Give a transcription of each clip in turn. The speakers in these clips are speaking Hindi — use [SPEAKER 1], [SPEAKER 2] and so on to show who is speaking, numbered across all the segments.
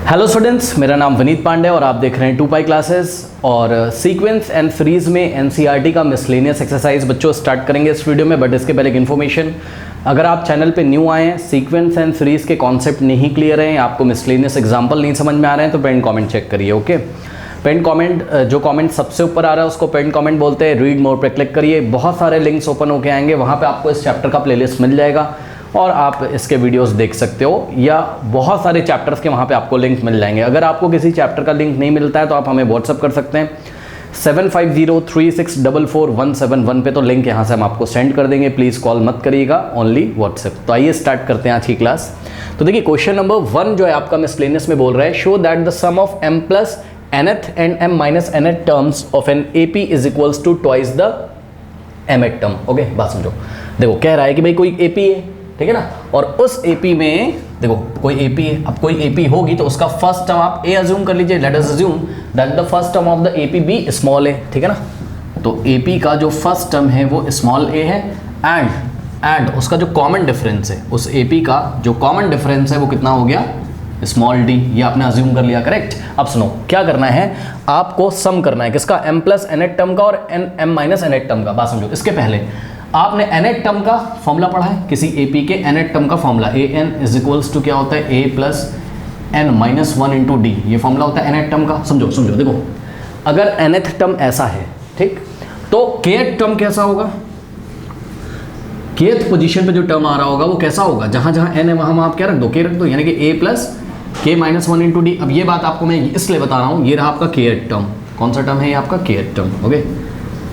[SPEAKER 1] हेलो स्टूडेंट्स, मेरा नाम विनीत पांडे और आप देख रहे हैं 2 पाई क्लासेस। और सीक्वेंस एंड सीरीज में एनसीईआरटी का मिसलेनियस एक्सरसाइज बच्चों स्टार्ट करेंगे इस वीडियो में। बट इसके पहले एक इन्फॉर्मेशन, अगर आप चैनल पे न्यू आए हैं, सीक्वेंस एंड सीरीज के कॉन्सेप्ट नहीं क्लियर हैं, आपको मिसलेनियस एग्जाम्पल नहीं समझ में आ रहे हैं, तो पेन कॉमेंट चेक करिए। ओके, पेन कॉमेंट, जो कॉमेंट सबसे ऊपर आ रहा है उसको पेन कॉमेंट बोलते हैं। रीड मोर पे क्लिक करिए, बहुत सारे लिंक्स ओपन होके आएंगे, वहाँ पे आपको इस चैप्टर का प्लेलिस्ट मिल जाएगा और आप इसके वीडियोस देख सकते हो, या बहुत सारे चैप्टर्स के वहाँ पे आपको लिंक मिल जाएंगे। अगर आपको किसी चैप्टर का लिंक नहीं मिलता है तो आप हमें व्हाट्सअप कर सकते हैं 7503644171 पे, तो लिंक यहाँ से हम आपको सेंड कर देंगे। प्लीज़ कॉल मत करिएगा, ओनली व्हाट्सएप। तो आइए स्टार्ट करते हैं आज की क्लास। तो देखिए, क्वेश्चन नंबर 1 जो है आपका मिसलेनियस में बोल रहा है, show that the sum of m plus nth and m minus nth terms of an AP is equals to twice the mth term. Okay, बात समझो। देखो, कह रहा है कि भाई कोई AP है, ठीक है ना, और उस AP में देखो कोई AP है। अब कोई AP होगी तो उसका फर्स्ट टर्म आप A अज्यूम कर लीजिए। Let us assume that the first term of the AP be small a, ठीक है ना। तो AP का जो फर्स्ट टर्म है वो स्मॉल a है, एंड उसका जो कॉमन डिफरेंस है, उस AP का जो कॉमन डिफरेंस है वो कितना हो गया, स्मॉल d। ये आपने अज्यूम कर लिया, करेक्ट। अब सुनो, क्या करना है, आपको सम करना है किसका, m प्लस nth टर्म का और m माइनस nth टर्म का। बात समझो, इसके पहले आपने nth टर्म का फॉर्मूला पढ़ा है, किसी AP के nth टर्म का formula an is equals to क्या होता है, a plus n minus 1 into D. ये फॉर्मूला होता है nth टर्म का। समझो, देखो, अगर nth टर्म ऐसा है, ठीक, तो kth टर्म कैसा होगा, kth पोजीशन पे जो टर्म आ रहा होगा वो कैसा होगा, जहां जहां n है वहां आप क्या रख दो, k रख दो, यानी कि a plus k minus 1 into D. अब ये बात आपको मैं इसलिए बता रहा हूं, ये रहा आपका kth टर्म। कौन सा टर्म है ये आपका, kth term. Okay,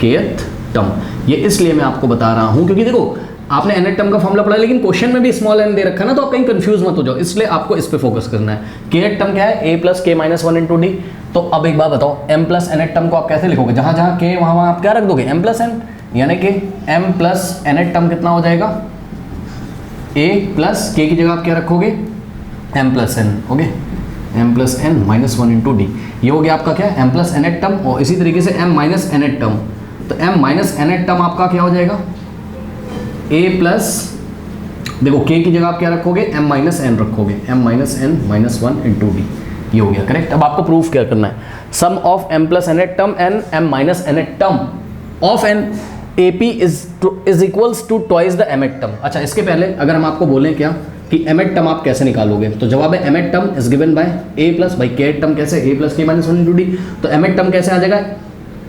[SPEAKER 1] kth term, ये इसलिए मैं आपको बता रहा हूं क्योंकि देखो, आपने nth टर्म का फॉर्मूला पढ़ा है, लेकिन क्वेश्चन में भी स्मॉल n दे रखा है ना, तो आप कहीं कंफ्यूज मत हो जाओ, इसलिए आपको इस पे फोकस करना है। kth टर्म क्या है, a plus k minus 1 into D. तो अब एक बात बताओ, m प्लस nth टर्म को आप कैसे लिखोगे, जहां जहां k वहां आप क्या रख दोगे, m प्लस n, यानी कि m प्लस nth टर्म कितना हो जाएगा, a प्लस k की जगह आप क्या रखोगे, m plus n। Okay, m plus n minus 1 into D, ये हो गया आपका क्या, m प्लस nth टर्म। और इसी तरीके से m माइनस nth टर्म, तो m माइनस nth टर्म आपका क्या हो जाएगा, a प्लस, देखो k की जगह आप क्या रखोगे, m माइनस n रखोगे, m minus n minus 1 into D. ये हो गया, करेक्ट। अब आपको प्रूफ क्या करना है, sum of m plus nth term and m minus nth term of an AP is equals to twice the mth term. अच्छा, इसके पहले अगर हम आपको बोलें क्या कि mth टर्म आप कैसे निकालोगे, तो जवाब है mth term is given by a plus by kth term कैसे, a plus k minus 1 into D. तो mth टर्म कैसे आ जाएगा,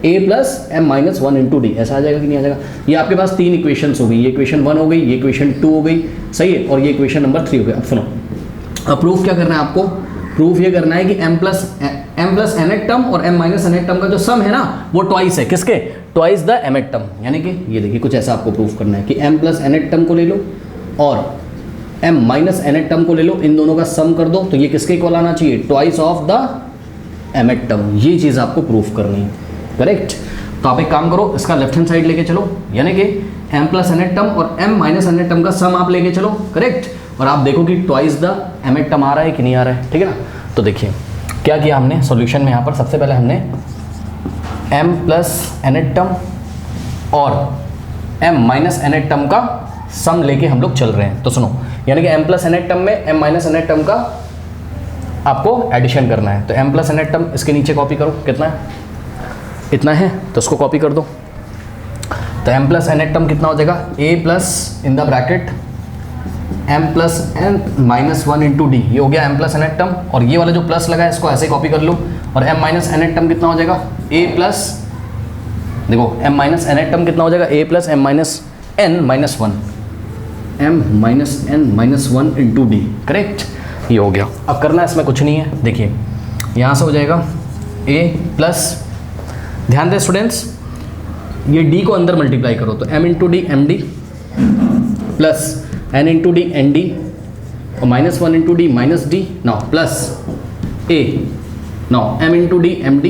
[SPEAKER 1] a plus m minus 1 into D, ऐसा आ जाएगा कि नहीं आ जाएगा। ये आपके पास 3 इक्वेशंस हो गई, ये इक्वेशन 1 हो गई, ये इक्वेशन 2 हो गई, सही है, और ये इक्वेशन नंबर 3 हो गई। अब सुनो, अब प्रूफ क्या करना है आपको, प्रूफ ये करना है कि m प्लस nth टर्म और m माइनस nth टर्म का जो सम है ना, वो ट्वाइस है, किसके, ट्वाइस द mth टर्म। यानी कि ये देखिए, कुछ ऐसा आपको प्रूफ करना है कि m प्लस nth टर्म को ले लो और m माइनस nth टर्म को ले लो, इन दोनों का सम कर दो, तो ये किसके इक्वल आना चाहिए, twice of the mth term. ये चीज़ आपको प्रूफ करनी है, करेक्ट। तो आप एक काम करो, इसका लेफ्ट हैंड साइड लेके चलो, यानी कि m प्लस nth टर्म और m माइनस nth टर्म का सम आप लेके चलो, करेक्ट। और आप देखो कि ट्वाइस द mth टर्म आ रहा है कि नहीं आ रहा है, ठीक है ना। तो देखिए क्या किया हमने सॉल्यूशन में, यहाँ पर सबसे पहले हमने m प्लस nth टर्म और m माइनस nth टर्म का सम लेके हम लोग चल रहे हैं। तो सुनो, यानी कि m प्लस nth टर्म में m माइनस nth टर्म का आपको एडिशन करना है। तो m प्लस nth टर्म इसके नीचे कॉपी करो, कितना है, इतना है, तो उसको कॉपी कर दो। तो m प्लस nth टर्म कितना हो जाएगा, a plus in the bracket m plus n minus 1 into D. ये हो गया m प्लस nth टर्म, और ये वाला जो प्लस लगा है इसको ऐसे कॉपी कर लो, और m माइनस nth टर्म कितना हो जाएगा, a प्लस, देखो m माइनस nth टर्म कितना हो जाएगा, a plus m minus n minus 1, m minus n minus 1 into D, correct. ये हो गया। अब करना इसमें कुछ नहीं है, देखिए यहाँ से हो जाएगा a प्लस, ध्यान दें स्टूडेंट्स, ये d को अंदर मल्टीप्लाई करो, तो m into D M D plus n into D N D और minus 1 into D minus D, now plus a, now m into D M D,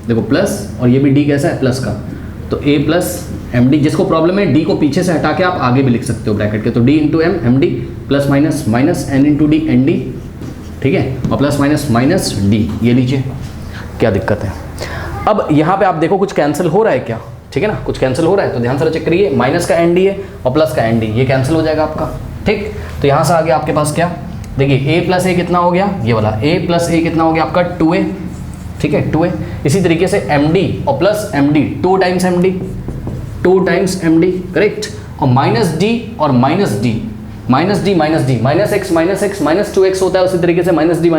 [SPEAKER 1] देखो प्लस, और ये भी d कैसा है, प्लस का, तो a प्लस एम डी। जिसको प्रॉब्लम है d को पीछे से हटा के आप आगे भी लिख सकते हो ब्रैकेट के, तो d into M M D plus minus minus n into D N D, ठीक है, और प्लस माइनस माइनस d, ये लीजिए, क्या दिक्कत है। अब यहाँ पे आप देखो कुछ कैंसिल हो रहा है क्या, ठीक है ना, कुछ कैंसिल हो रहा है, तो ध्यान से चेक करिए, माइनस का एन डी है और प्लस का एन डी, ये कैंसिल हो जाएगा आपका, ठीक। तो यहाँ से आगे आपके पास क्या, देखिए a प्लस ए कितना हो गया, ये वाला a प्लस ए कितना हो गया आपका 2a, ठीक है 2a। इसी तरीके से md और plus md 2 times md, 2 times md, correct. और माइनस d और minus d, minus D minus D, minus x minus 2x होता है, उसी तरीके से माइनस डी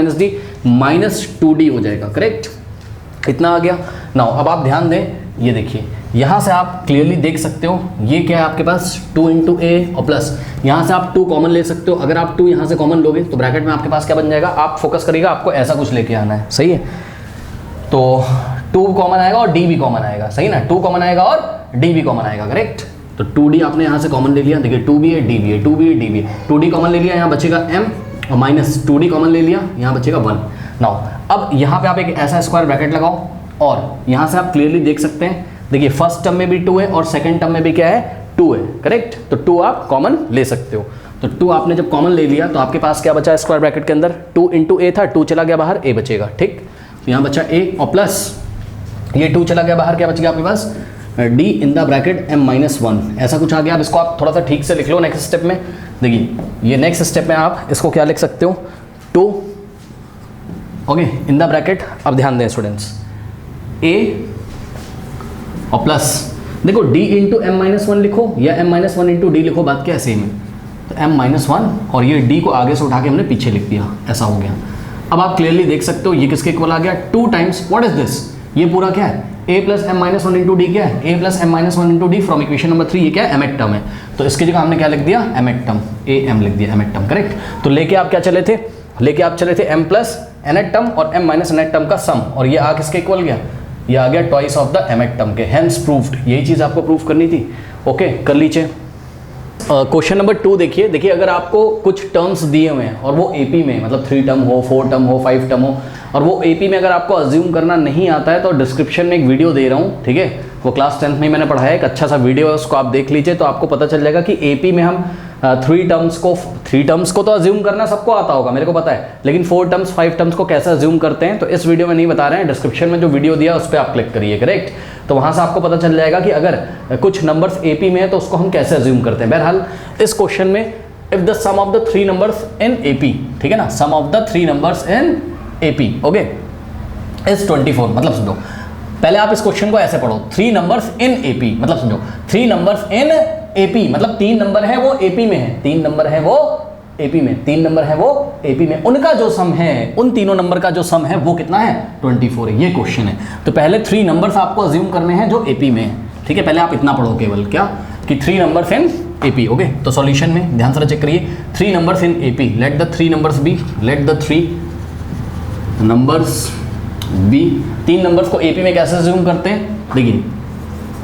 [SPEAKER 1] माइनस 2d हो जाएगा, करेक्ट। इतना आ गया। नाउ अब आप ध्यान दें, ये देखिए यहाँ से आप क्लियरली देख सकते हो ये क्या है आपके पास 2 इंटू ए और प्लस यहाँ से आप 2 कॉमन ले सकते हो। अगर आप 2 यहाँ से कॉमन लोगे तो ब्रैकेट में आपके पास क्या बन जाएगा, आप फोकस करिएगा, आपको ऐसा कुछ लेके आना है, सही है। तो 2 कॉमन आएगा और d भी कॉमन आएगा, सही ना, 2 कॉमन आएगा और d भी कॉमन आएगा, करेक्ट। तो 2d आपने यहाँ से कॉमन ले लिया, देखिए 2 भी है d भी है, 2 भी है d भी है, 2d कॉमन ले लिया, यहाँ बचेगा m और माइनस 2d कॉमन ले लिया, यहाँ बचेगा 1। नाउ अब यहाँ पे आप एक ऐसा स्क्वायर ब्रैकेट लगाओ और यहाँ से आप क्लियरली देख सकते हैं, देखिए फर्स्ट टर्म में भी 2 है और सेकंड टर्म में भी क्या है 2 है, करेक्ट। तो 2 आप कॉमन ले सकते हो। तो 2 आपने जब कॉमन ले लिया तो आपके पास क्या बचा स्क्वायर ब्रैकेट के अंदर, 2 इंटू ए था, 2 चला गया बाहर, a बचेगा, ठीक। तो यहाँ बचा a और प्लस ये 2 चला गया बाहर, क्या बच गया आपके पास d in the bracket m-1, ऐसा कुछ आ गया। अब इसको आप थोड़ा सा ठीक से लिख लो नेक्स्ट स्टेप में। देखिए ये नेक्स्ट स्टेप में आप इसको क्या लिख सकते हो 2 ओके इन द ब्रैकेट। अब ध्यान दें स्टूडेंट्स, a और प्लस देखो d इंटू m-1 लिखो या m-1 इंटू d लिखो, बात क्या है सेम है। तो m-1 और ये d को आगे से उठा के हमने पीछे लिख दिया, ऐसा हो गया। अब आप क्लियरली देख सकते हो ये किसके इक्वल आ गया, 2 टाइम्स व्हाट इज दिस, ये पूरा क्या है a plus m-1 into D, क्या है a plus m-1 into D from equation number 3, ये क्या है mth टर्म है। तो इसकी जगह हमने क्या लिख दिया mth टर्म, am लिख दिया mth टर्म, करेक्ट। तो लेके आप क्या चले थे, लेके आप चले थे m प्लस nth टर्म और m माइनस nth टर्म का सम, और ये आ किसके इक्वल गया, ये आ गया twice of the mth term के, हेंस प्रूव्ड। यही चीज़ आपको प्रूव करनी थी, ओके कर लीजिए। क्वेश्चन नंबर 2 देखिए, देखिए अगर आपको कुछ टर्म्स दिए हुए हैं और वो एपी में मतलब 3 टर्म हो, 4 टर्म हो, 5 टर्म हो, और वो एपी में अगर आपको अज्यूम करना नहीं आता है तो डिस्क्रिप्शन में एक वीडियो दे रहा हूँ, ठीक है, वो क्लास 10th में मैंने पढ़ाया, एक अच्छा सा वीडियो है, उसको आप देख लीजिए तो आपको पता चल जाएगा कि एपी में हम 3 टर्म्स को तो अज्यूम करना सबको आता होगा, मेरे को पता है, लेकिन 4 टर्म्स 5 टर्म्स को कैसे अज्यूम करते हैं तो इस वीडियो में नहीं बता रहे हैं। डिस्क्रिप्शन में जो वीडियो दिया उस पर आप क्लिक करिए, करेक्ट। तो वहाँ से आपको पता चल जाएगा कि अगर कुछ नंबर्स एपी में है तो उसको हम कैसे अज्यूम करते हैं। बहरहाल इस क्वेश्चन में if the sum of the 3 numbers in AP, ठीक है ना, sum of the 3 numbers in AP okay is 24, मतलब समझो पहले आप इस क्वेश्चन को ऐसे पढ़ो, 3 नंबर्स इन एपी, मतलब समझो 3 नंबर्स इन एपी मतलब 3 नंबर है वो एपी में है, 3 नंबर है वो एपी में, 3 नंबर है वो एपी में, उनका जो सम है, उन तीनों नंबर का जो सम है वो कितना है 24 है, ये क्वेश्चन है। तो पहले 3 नंबर्स आपको अज्यूम करने हैं जो एपी में है, ठीक है, पहले आप इतना पढ़ो केवल क्या कि 3 नंबर्स इन एपी, ओके। तो सॉल्यूशन में ध्यान से चेक करिए, 3 numbers in AP, let the 3 numbers be, let the 3 numbers be. 3 numbers को एपी में कैसे अज्यूम करते हैं, देखिए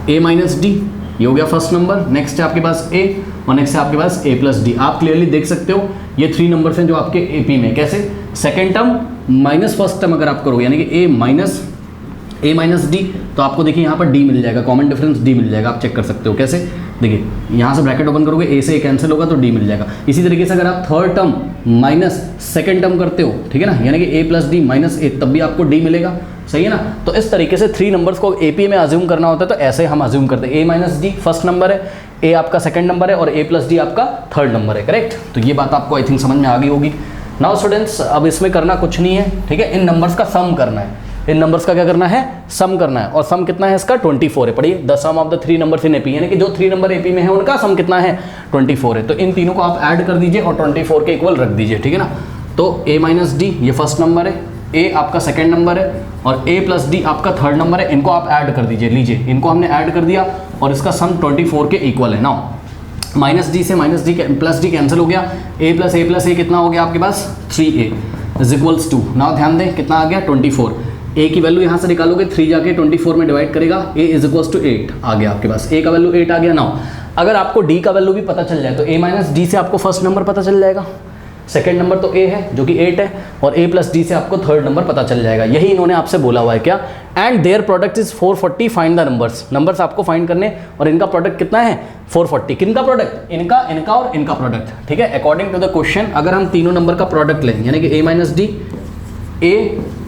[SPEAKER 1] a माइनस डी, ये हो गया फर्स्ट नंबर, नेक्स्ट है आपके पास a और नेक्स्ट है आपके पास a प्लस डी। आप क्लियरली देख सकते हो ये 3 नंबर्स हैं जो आपके एपी में, कैसे, second term minus first term अगर आप करो यानी कि a माइनस डी, तो आपको देखिए यहाँ पर d मिल जाएगा, कॉमन डिफरेंस d मिल जाएगा, आप चेक कर सकते हो कैसे, देखिए यहाँ से ब्रैकेट ओपन करोगे a से a कैंसिल होगा तो d मिल जाएगा। इसी तरीके से अगर आप third term minus second term करते हो, ठीक है ना, यानी कि a plus D minus a, तब भी आपको d मिलेगा, सही है ना। तो इस तरीके से 3 नंबर्स को एपी में अज्यूम करना होता है तो ऐसे हम अज्यूम करते हैं, a minus D first number है, a आपका सेकंड नंबर है और a प्लस डी आपका थर्ड नंबर है, करेक्ट। तो ये बात आपको आई थिंक समझ में आ गई होगी। नाउ स्टूडेंट्स अब इसमें करना कुछ नहीं है, ठीक है, इन नंबर्स का सम करना है, इन नंबर्स का क्या करना है, सम करना है, और सम कितना है इसका 24 है। पढ़िए, the sum of the 3 numbers in AP, यानी कि जो 3 नंबर एपी में है उनका सम कितना है 24 है। तो इन तीनों को आप ऐड कर दीजिए और 24 के इक्वल रख दीजिए, ठीक है ना। तो a माइनस डी ये फर्स्ट नंबर है, a आपका सेकेंड नंबर है और a प्लस डी आपका थर्ड नंबर है, इनको आप ऐड कर दीजिए, लीजिए इनको हमने ऐड कर दिया और इसका सम 24 के इक्वल है। नाउ माइनस डी से minus D plus D cancel हो गया, a प्लस ए कितना हो गया आपके पास 3a is equals to, now ध्यान दें कितना आ गया 24, a की वैल्यू यहाँ से निकालोगे 3 जाके 24 में डिवाइड करेगा, a इज इक्वल्स टू 8 आ गया आपके पास, a का वैल्यू 8 आ गया। नाउ अगर आपको d का वैल्यू भी पता चल जाए तो a माइनस डी से आपको फर्स्ट नंबर पता चल जाएगा, सेकेंड नंबर तो a है जो कि 8 है, और a प्लस डी से आपको थर्ड नंबर पता चल जाएगा। यही इन्होंने आपसे बोला हुआ है क्या, and their product is 440, find the numbers, numbers आपको फाइंड करने, और इनका प्रोडक्ट कितना है 440, किनका प्रोडक्ट, इनका और इनका प्रोडक्ट, ठीक है। अकॉर्डिंग टू द क्वेश्चन अगर हम तीनों नंबर का प्रोडक्ट लें यानी कि a माइनस डी, a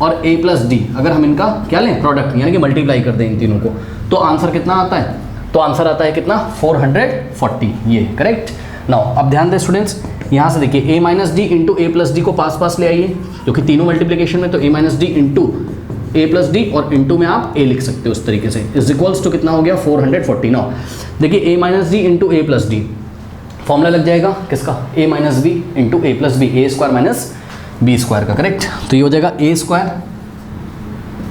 [SPEAKER 1] और a प्लस डी, अगर हम इनका क्या लें प्रोडक्ट यानी कि मल्टीप्लाई कर दें इन तीनों को, तो आंसर कितना आता है, तो आंसर आता है कितना 440, ये करेक्ट। नाउ अब ध्यान दें स्टूडेंट्स, यहाँ से देखिए a minus D into A plus D को पास पास ले आइए, जो कि तीनों मल्टीप्लिकेशन में, तो a minus D into A plus D और इंटू में आप a लिख सकते हो उस तरीके से, इज इक्वल्स टू कितना हो गया 449। देखिए a minus D into A plus D formula लग जाएगा किसका, a minus B into A plus B, A square minus B square का, करेक्ट। तो ये हो जाएगा a स्क्वायर,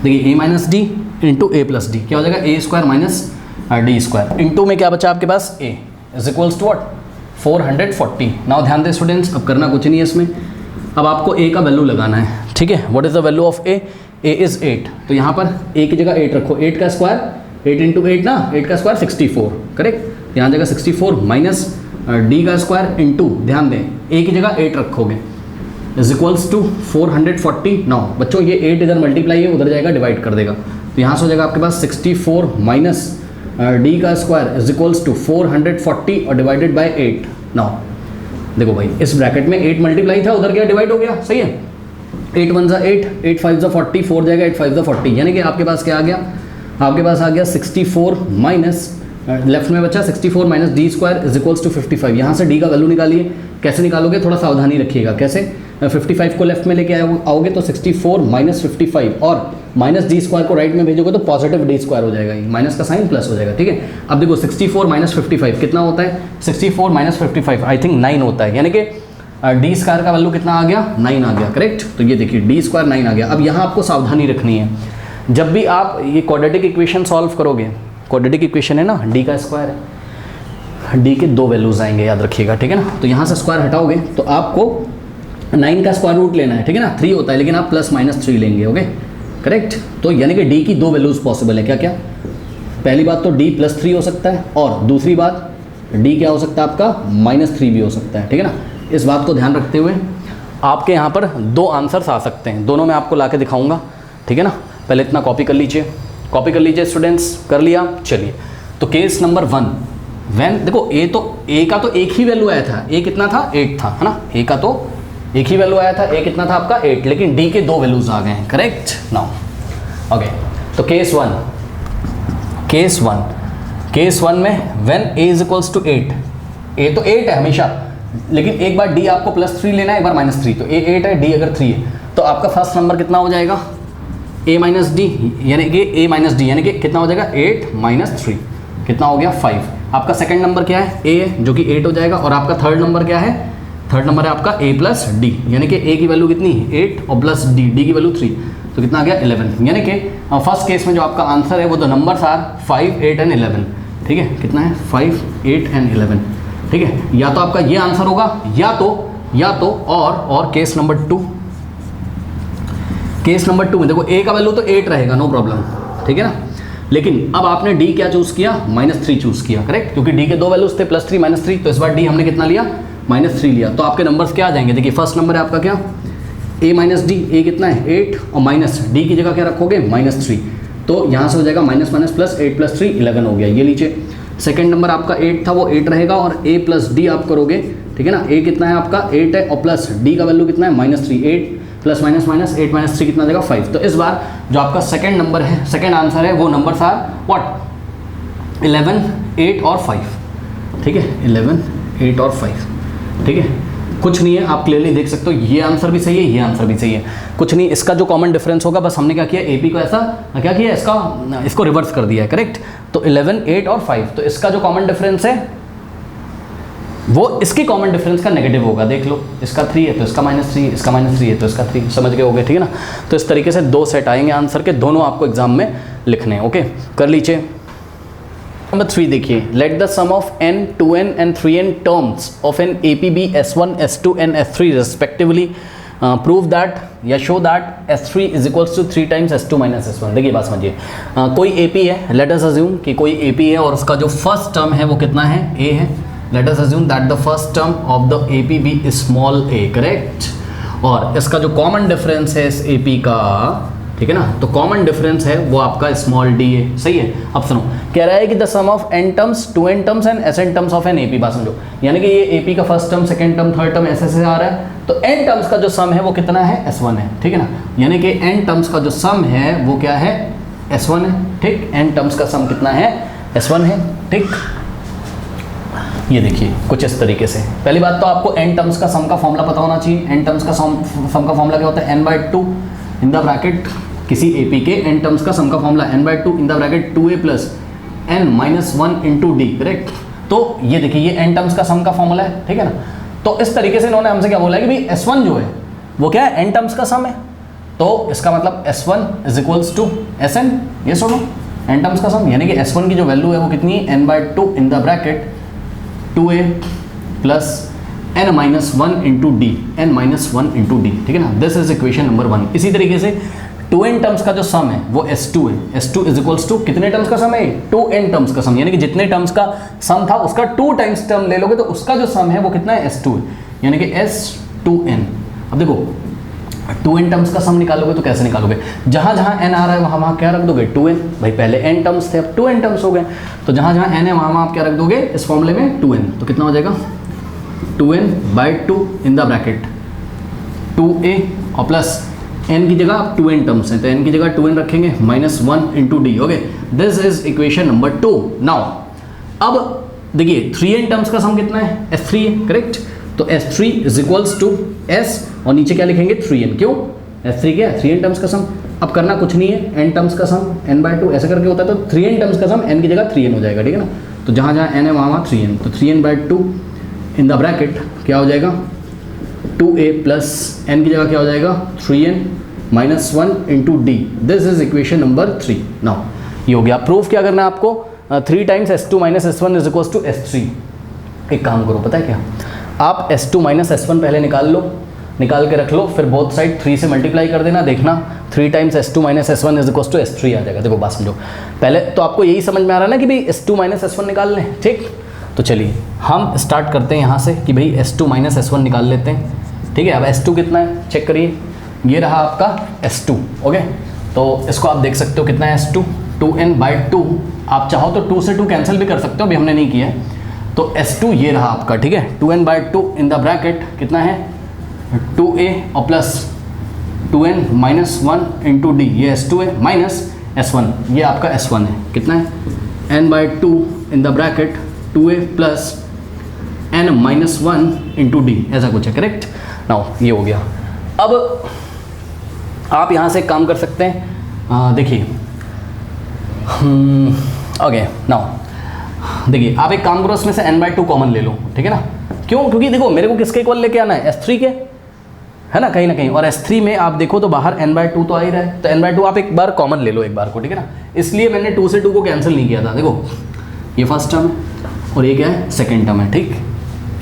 [SPEAKER 1] देखिए a minus D into A plus D क्या हो जाएगा a square minus D square, into में क्या बचा आपके पास a is equals to what 440। Now ध्यान दें स्टूडेंट्स, अब करना कुछ नहीं है इसमें, अब आपको a का वैल्यू लगाना है, ठीक है। What is the value of a is 8, तो यहाँ पर a की जगह 8 रखो, 8 का स्क्वायर 8 इंटू 8 ना, 8 का स्क्वायर 64, करेक्ट। यहाँ जगह 64 माइनस d का स्क्वायर इंटू, ध्यान दें a की जगह 8 रखोगे, इज इक्वल्स टू 440। नाउ बच्चों ये 8 इधर मल्टीप्लाई है, उधर जाएगा डिवाइड कर देगा, तो यहाँ से हो जाएगा आपके पास 64 माइनस d का स्क्वायर इज इक्वल्स टू 440 और डिवाइडेड बाय 8। नाउ देखो भाई इस ब्रैकेट में 8 मल्टीप्लाई था, उधर क्या डिवाइड हो गया, सही है। 8 1 8, 8 5 40, 4 जाएगा 8 5 40, यानी कि आपके पास क्या आ गया, आपके पास आ गया 64 माइनस लेफ्ट में बचा 64 minus D square is equals to 55। यहाँ से डी का वैल्यू निकालिए, कैसे निकालोगे थोड़ा सावधानी रखिएगा, कैसे 55 को लेफ्ट में लेके आओगे तो 64 माइनस 55 और माइनस डी स्क्वायर को राइट में भेजोगे तो पॉजिटिव डी स्क्वायर हो जाएगा, माइनस का साइन प्लस हो जाएगा, ठीक है। अब देखो 64 माइनस 55 कितना होता है, 64 माइनस 55 आई थिंक 9 होता है, यानी कि डी स्क्वायर का वैल्यू कितना आ गया 9 आ गया, करेक्ट। तो ये देखिए डी स्क्वायर 9 आ गया। अब यहाँ आपको सावधानी रखनी है, जब भी आप ये क्वाड्रेटिक इक्वेशन सॉल्व करोगे, क्वाड्रेटिक इक्वेशन है ना, डी का स्क्वायर है, डी के 2 वैल्यूज आएंगे याद रखिएगा, ठीक है ना। तो यहाँ से स्क्वायर हटाओगे तो आपको 9 का स्क्वायर रूट लेना है, ठीक है ना, 3 होता है लेकिन आप प्लस माइनस 3 लेंगे, ओके करेक्ट। तो यानी कि डी की 2 वैल्यूज पॉसिबल है, क्या क्या, पहली बात तो डी प्लस 3 हो सकता है और दूसरी बात डी क्या हो सकता है आपका -3 भी हो सकता है, ठीक है ना। इस बात को ध्यान रखते हुए आपके यहाँ पर 2 आंसर्स आ सकते हैं, दोनों मैं आपको ला के दिखाऊंगा, ठीक है ना। पहले इतना कॉपी कर लीजिए, कॉपी कर लीजिए स्टूडेंट्स, कर लिया। चलिए तो केस नंबर 1, वैन देखो ए का तो एक ही वैल्यू आया था, ए कितना था 8 था, है ना, ए का तो एक ही वैल्यू आया था, ए कितना था आपका 8, लेकिन डी के 2 वैल्यूज आ गए हैं, करेक्ट। नाउ ओके, तो केस 1 में when A is equals to 8, A तो 8 है हमेशा, लेकिन एक बार डी आपको +3 लेना है, एक बार -3, तो ए 8 है, डी अगर 3 है, तो आपका फर्स्ट नंबर कितना हो जाएगा a माइनस डी, यानी कि a माइनस डी यानी कि कितना हो जाएगा 8 माइनस 3 कितना हो गया 5। आपका सेकंड नंबर क्या है a है, जो कि 8 हो जाएगा, और आपका थर्ड नंबर क्या है, थर्ड नंबर है आपका a प्लस डी, यानी कि a की वैल्यू कितनी 8 और प्लस डी की वैल्यू 3, तो कितना आ गया 11। यानी कि फर्स्ट केस में जो आपका आंसर है वो द नंबर्स आर 5 8 एंड 11, ठीक है, कितना है 5 8 एंड 11, ठीक है। या तो आपका ये आंसर होगा या तो और केस नंबर 2, केस नंबर 2 में देखो a का वैल्यू तो 8 रहेगा, नो प्रॉब्लम, ठीक है ना, लेकिन अब आपने d क्या चूज़ किया -3 चूज़ किया, करेक्ट, क्योंकि d के 2 वैल्यूज थे +3 -3, तो इस बार d हमने कितना लिया -3 लिया। तो आपके नंबर्स क्या आ जाएंगे, देखिए फर्स्ट नंबर है आपका क्या a माइनस डी, a कितना है 8 और माइनस d की जगह क्या रखोगे -3, तो यहाँ से हो जाएगा माइनस माइनस प्लस 8 + 3 11 हो गया, ये लीजिए। सेकंड नंबर आपका 8 था वो 8 रहेगा और a प्लस डी आप करोगे, ठीक है ना, a कितना है आपका 8 है और प्लस d का वैल्यू कितना है -3, 8 प्लस माइनस माइनस 8 - 3 कितना देगा 5। तो इस बार जो आपका सेकंड नंबर है, सेकंड आंसर है, वो नंबर्स आर व्हाट 11 8 और 5, ठीक है, 11 8 और 5, ठीक है, कुछ नहीं है, आप क्लियरली देख सकते हो, ये आंसर भी सही है, ये आंसर भी सही है, कुछ नहीं। इसका जो कॉमन डिफरेंस होगा, बस हमने क्या किया AP को ऐसा क्या किया, इसको रिवर्स कर दिया है, करेक्ट। तो 11 8 और 5, तो इसका जो कॉमन डिफरेंस है वो इसकी कॉमन डिफरेंस का नेगेटिव होगा, देख लो, इसका 3 है तो इसका -3, इसका -3 है तो इसका 3, समझ गए होगे, ठीक है ना। तो इस तरीके से 2 सेट आएंगे आंसर के, दोनों आपको एग्जाम में लिखने हैं, ओके, कर लीजिए। नंबर 3 देखिए, let the sum of n 2n and 3n terms of an APB S1 S2 and S3 respectively prove that या show that S3 is equals to 3 times S2 minus S1। देखिए बात समझिए, कोई AP है, लेट अस अज्यूम कि कोई AP है और उसका जो फर्स्ट टर्म है वो कितना है A है, late us assume that the first term of the APB is small a, correct, और इसका जो कॉमन डिफरेंस है इस AP का, ठीक है ना, तो कॉमन डिफरेंस है वो आपका स्मॉल d है, सही है। अब सुनो, कह रहा है कि the sum of n terms 2n terms and sn terms of an AP, बात समझो, यानी कि ये AP का first term second term third term ऐसे से आ रहा है, तो n टर्म्स का जो सम है वो कितना है S1 है, ठीक है ना, यानी कि n टर्म्स का जो सम है वो क्या है S1 है, ठीक, n टर्म्स का सम कितना है S1 है, ठीक। ये देखिए कुछ इस तरीके से। पहली बात तो आपको n टर्म्स का सम का फॉर्मूला पता होना चाहिए। n टर्म्स का सम का फॉर्मूला क्या होता है, n/2 इन द ब्रैकेट किसी AP के n टर्म्स का सम का formula n/2 in the bracket 2a plus n-1 into D, correct. तो ये देखिए ये n टर्म्स का सम का फॉर्मूला है, ठीक है ना। तो इस तरीके से इन्होंने हमसे क्या बोला है कि भाई S1 जो है वो क्या है, n टर्म्स का सम है। तो इसका मतलब S1 is equals to Sn, ये सुनो n टर्म्स का सम, यानी कि S1 की जो वैल्यू है वो कितनी है, n/2 in the bracket 2a plus n-1 into D, n-1 into D, ठीक है ना। This is equation number 1। इसी तरीके से 2n टर्म्स का जो सम है वो S2 है। S2 इज इक्वल्स टू कितने टर्म्स का सम है, 2n टर्म्स का सम, यानी कि जितने टर्म्स का सम था उसका 2 टाइम्स टर्म ले लोगे तो उसका जो सम है वो कितना है, S2 है, यानी कि S2n। अब देखो 2n टर्म्स का सम निकालोगे तो कैसे निकालोगे, जहां जहां n आ रहा है वहां क्या रख दोगे, 2n। भाई पहले n टर्म्स थे, अब 2n टर्म्स हो गए, तो जहां जहां n है वहां आप क्या रख दोगे इस फॉर्मूले में, 2n। तो कितना हो जाएगा, 2n/2 in the bracket 2a और प्लस n की जगह अब 2n टर्म्स हैं तो n की जगह 2n रखेंगे, -1 into D. Okay, this is equation number 2। Now अब देखिए 3n टर्म्स का सम कितना है, S3 है, करेक्ट। तो S3 is equals to S और नीचे क्या लिखेंगे, 3n। क्यों, S3 क्या है, 3n टर्म्स का सम। अब करना कुछ नहीं है, n टर्म्स का सम n/2 ऐसे करके होता है, तो 3n टर्म्स का सम n की जगह 3n हो जाएगा, ठीक है ना। तो जहाँ जहाँ n है वहाँ 3n, तो 3n/2 इन द ब्रैकेट क्या हो जाएगा, 2a प्लस n की जगह क्या हो जाएगा, 3n-1 into D. This is equation number 3। Now ये हो गया। प्रूफ क्या करना है आपको, 3 times S2 minus S1 is equals to S3। एक काम करो, पता है क्या, आप S2 माइनस S1 पहले निकाल लो, निकाल के रख लो, फिर बोथ साइड 3 से मल्टीप्लाई कर देना, देखना 3 times S2 minus S1 is equals to S3 आ जाएगा। देखो बात समझो, पहले तो आपको यही समझ में आ रहा है ना कि भाई S2 माइनस S1 निकाल लें, ठीक। तो चलिए हम स्टार्ट करते हैं यहाँ से कि भाई S2 माइनस S1 निकाल लेते हैं, ठीक है। अब S2 कितना है चेक करिए, ये रहा आपका S2, ओके। तो इसको आप देख सकते हो कितना है S2, 2n/2। आप चाहो तो 2 से 2 कैंसिल भी कर सकते हो, अभी हमने नहीं किया है। तो S2 ये रहा आपका, ठीक है, 2n/2 इन द ब्रैकेट कितना है, 2a और प्लस 2n-1 इंटू डी, ये S2 है, माइनस S1, ये आपका S1 है, कितना है, n/2 in the bracket 2a plus n-1 into D, ऐसा कुछ है, करेक्ट। नाउ ये हो गया। अब आप यहाँ से एक काम कर सकते हैं, देखिए ओके। नाउ देखिए आप एक काम करो, इसमें से n/2 कॉमन ले लो, ठीक है ना। क्यों, क्योंकि देखो मेरे को किसके इक्वल लेके आना है, S3 के, है ना, कहीं ना कहीं। और S3 में आप देखो तो बाहर n/2 तो आ ही रहा है, तो n/2 आप एक बार कॉमन ले लो एक बार को, ठीक है ना। इसलिए मैंने 2 से 2 को कैंसिल नहीं किया था। देखो ये फर्स्ट टर्म है और ये क्या है, सेकेंड टर्म है, ठीक।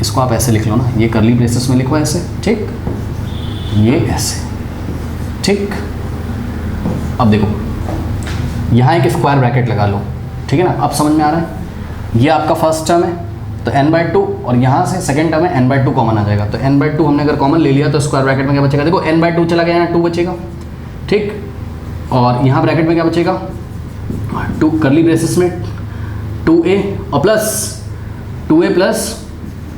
[SPEAKER 1] इसको आप ऐसे लिख लो ना, ये कर्ली ब्रेसेस में लिखो ऐसे, ठीक, ये ऐसे, ठीक। अब देखो यहाँ एक स्क्वायर ब्रैकेट लगा लो, ठीक है ना। अब समझ में आ रहा है, ये आपका फर्स्ट टर्म है तो n/2 और यहाँ से सेकंड टर्म है n/2 कॉमन आ जाएगा। तो n/2 हमने अगर कॉमन ले लिया तो स्क्वायर ब्रैकेट में क्या बचेगा, देखो n/2 चला गया, यहाँ 2 बचेगा, ठीक। और यहाँ ब्रैकेट में क्या बचेगा, 2 कर्ली ब्रेसेस में 2a और plus 2a plus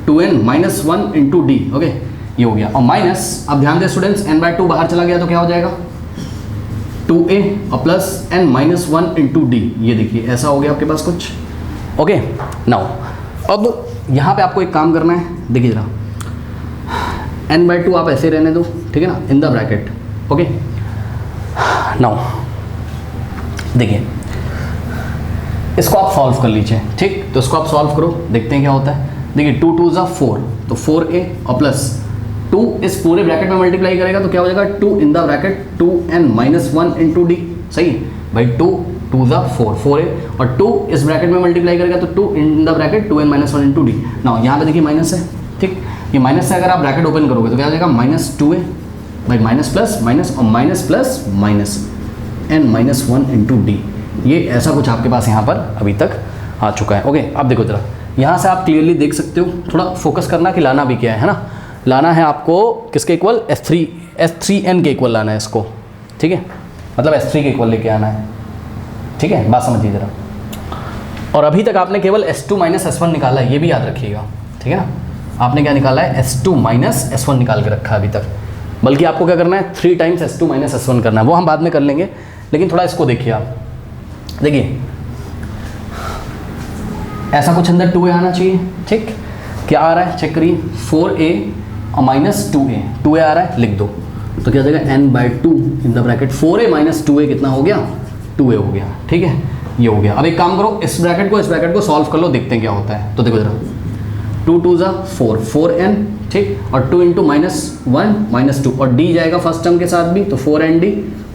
[SPEAKER 1] 2n-1 into D, okay, ये हो गया। और माइनस, अब ध्यान दें स्टूडेंट्स, n/2 बाहर चला गया तो क्या हो जाएगा, 2a और प्लस n-1 इंटू डी, ये देखिए ऐसा हो गया आपके पास कुछ, ओके। नाउ अब यहाँ पे आपको एक काम करना है, देखिए जरा, n/2 आप ऐसे रहने दो, ठीक है ना, इन द ब्रैकेट, ओके। नाउ देखिए इसको आप सॉल्व कर लीजिए, ठीक। तो इसको आप सॉल्व करो, देखते हैं क्या होता है। देखिए 2 2 ज़ा 4, तो 4a और प्लस 2 इस पूरे ब्रैकेट में मल्टीप्लाई करेगा तो क्या हो जाएगा, 2 इन the bracket 2n-1 into D, सही भाई। 2 2 ज़ा 4, 4a और 2 इस ब्रैकेट में मल्टीप्लाई करेगा तो 2 इन the bracket 2n-1 into D. ना यहाँ पे देखिए माइनस है, ठीक। ये माइनस से अगर आप ब्रैकेट ओपन करोगे तो क्या हो जाएगा, -2a भाई, माइनस प्लस माइनस और minus plus minus n-1 into D. ये ऐसा कुछ आपके पास यहाँ पर अभी तक आ चुका है, ओके। अब देखो जरा, यहाँ से आप क्लियरली देख सकते हो, थोड़ा फोकस करना कि लाना भी क्या है ना। लाना है आपको किसके इक्वल, S3n के इक्वल लाना है इसको, ठीक है, मतलब S3 के इक्वल लेके आना है, ठीक है, बात समझिए जरा। और अभी तक आपने केवल S2 माइनस S1 निकाला है, ये भी याद रखिएगा, ठीक है ना। आपने क्या निकाला है, S2 माइनस S1 निकाल के रखा है अभी तक, बल्कि आपको क्या करना है, 3 टाइम्स S2 माइनस S1 करना है, वो हम बाद में कर लेंगे। लेकिन थोड़ा इसको देखिए आप, देखिए ऐसा कुछ अंदर 2a आना चाहिए, ठीक। क्या आ रहा है चेक करिए, 4a और माइनस 2a आ रहा है, लिख दो। तो क्या हो जाएगा n/2 in the bracket 4a minus 2a कितना हो गया, 2a हो गया। ठीक है, ये हो गया। अब एक काम करो, इस ब्रैकेट को सॉल्व कर लो, देखते हैं क्या होता है। तो देखो जरा, 2 2 ज़ा 4, 4n, ठीक, और 2 इंटू -1 -2, और d जाएगा फर्स्ट टर्म के साथ भी, तो 4nd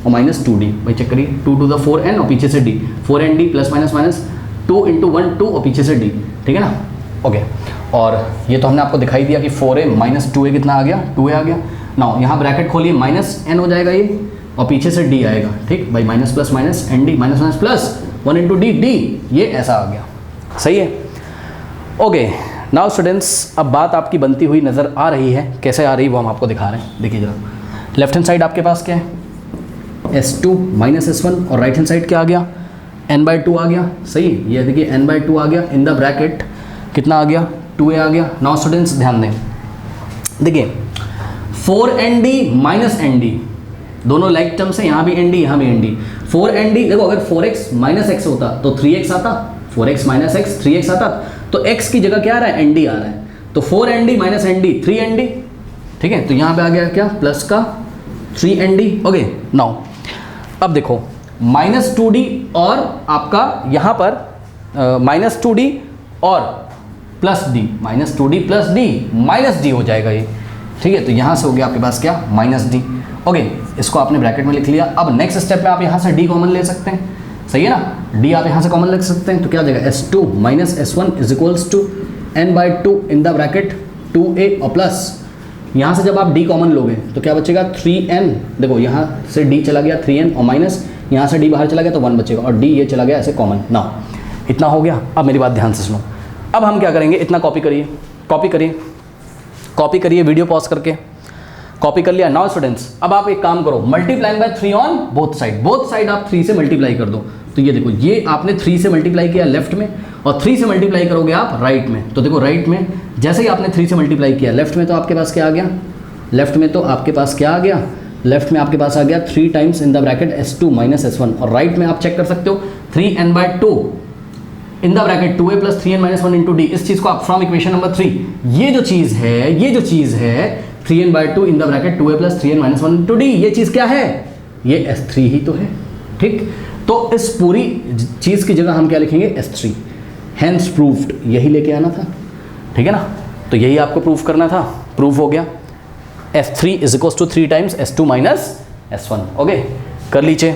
[SPEAKER 1] और -2d। भाई चेक करिए, 2 2 ज़ा 4n और पीछे से d, 4nd plus minus minus 2 into 1 2 और पीछे से d, ठीक है ना। ओके, और ये तो हमने आपको दिखाई दिया कि 4a माइनस 2a कितना आ गया, 2a आ गया। नाउ यहाँ ब्रैकेट खोलिए, -n हो जाएगा ये, और पीछे से d आएगा, ठीक भाई, minus plus minus nd minus minus plus 1 into D, ये ऐसा आ गया। सही है। ओके, नाउ स्टूडेंट्स, अब बात आपकी बनती हुई नज़र आ रही है, कैसे आ रही है वो हम आपको दिखा रहे हैं। देखिए जरा, लेफ्ट हैंड साइड आपके पास क्या है, s2 माइनस s1, और राइट हैंड साइड क्या आ गया, n/2 आ गया। सही, ये देखिए n/2 आ गया, इन द ब्रैकेट कितना आ गया, 2a आ गया। नाउ स्टूडेंट्स ध्यान दें, देखिए 4nd माइनस nd, दोनों लाइक टर्म्स है, यहाँ भी nd यहाँ भी nd। 4nd देखो, अगर 4x माइनस x होता तो 3x आता, 4x माइनस x 3x आता, तो x की जगह क्या आ रहा है, nd आ रहा है, तो 4nd माइनस nd 3nd, ठीक है। तो यहाँ पे आ गया क्या, प्लस का 3nd। ओके, नाउ अब देखो -2d और आपका यहाँ पर -2d और plus d, -2d plus d minus d हो जाएगा ये, ठीक है। तो यहाँ से हो गया आपके पास क्या, -d। ओके, इसको आपने ब्रैकेट में लिख लिया। अब नेक्स्ट स्टेप में आप यहाँ से d कॉमन ले सकते हैं, सही है ना, d आप यहाँ से कॉमन ले सकते हैं। तो क्या हो जाएगा, s2 minus s1 is equals to n/2 in the bracket 2a और प्लस, यहाँ से जब आप d कॉमन लोगे तो क्या बचेगा, 3n। देखो यहाँ से d चला गया 3n, और माइनस यहाँ से d बाहर चला गया तो 1 बचेगा, और d ये चला गया ऐसे कॉमन। ना इतना हो गया। अब मेरी बात ध्यान से सुनो, अब हम क्या करेंगे, इतना कॉपी करिए, कॉपी करिए, वीडियो पॉज करके कॉपी कर लिया। नाउ स्टूडेंट्स, अब आप एक काम करो, multiplying by 3 on both side आप 3 से मल्टीप्लाई कर दो। तो ये देखो, ये आपने 3 से मल्टीप्लाई किया लेफ्ट में, और 3 से मल्टीप्लाई करोगे आप राइट में। तो देखो राइट में जैसे ही आपने 3 से मल्टीप्लाई किया लेफ्ट में, तो आपके पास क्या आ गया, लेफ्ट में आपके पास आ गया 3 times in the bracket s2 minus s1, और राइट में आप चेक कर सकते हो 3n/2 in the bracket 2a plus 3n minus 1 into D. इस चीज़ को आप फ्रॉम इक्वेशन नंबर 3, ये जो चीज़ है 3n/2 in the bracket 2a plus 3n minus 1 into D, ये चीज़ क्या है, ये s3 ही तो है, ठीक। तो इस पूरी चीज़ की जगह हम क्या लिखेंगे, s3, हैंस प्रूव्ड, यही लेके आना था, ठीक है ना। तो यही आपको प्रूव करना था, प्रूव हो गया। s3 is equal to 3 times s2 minus s1। Okay, कर लीजिए।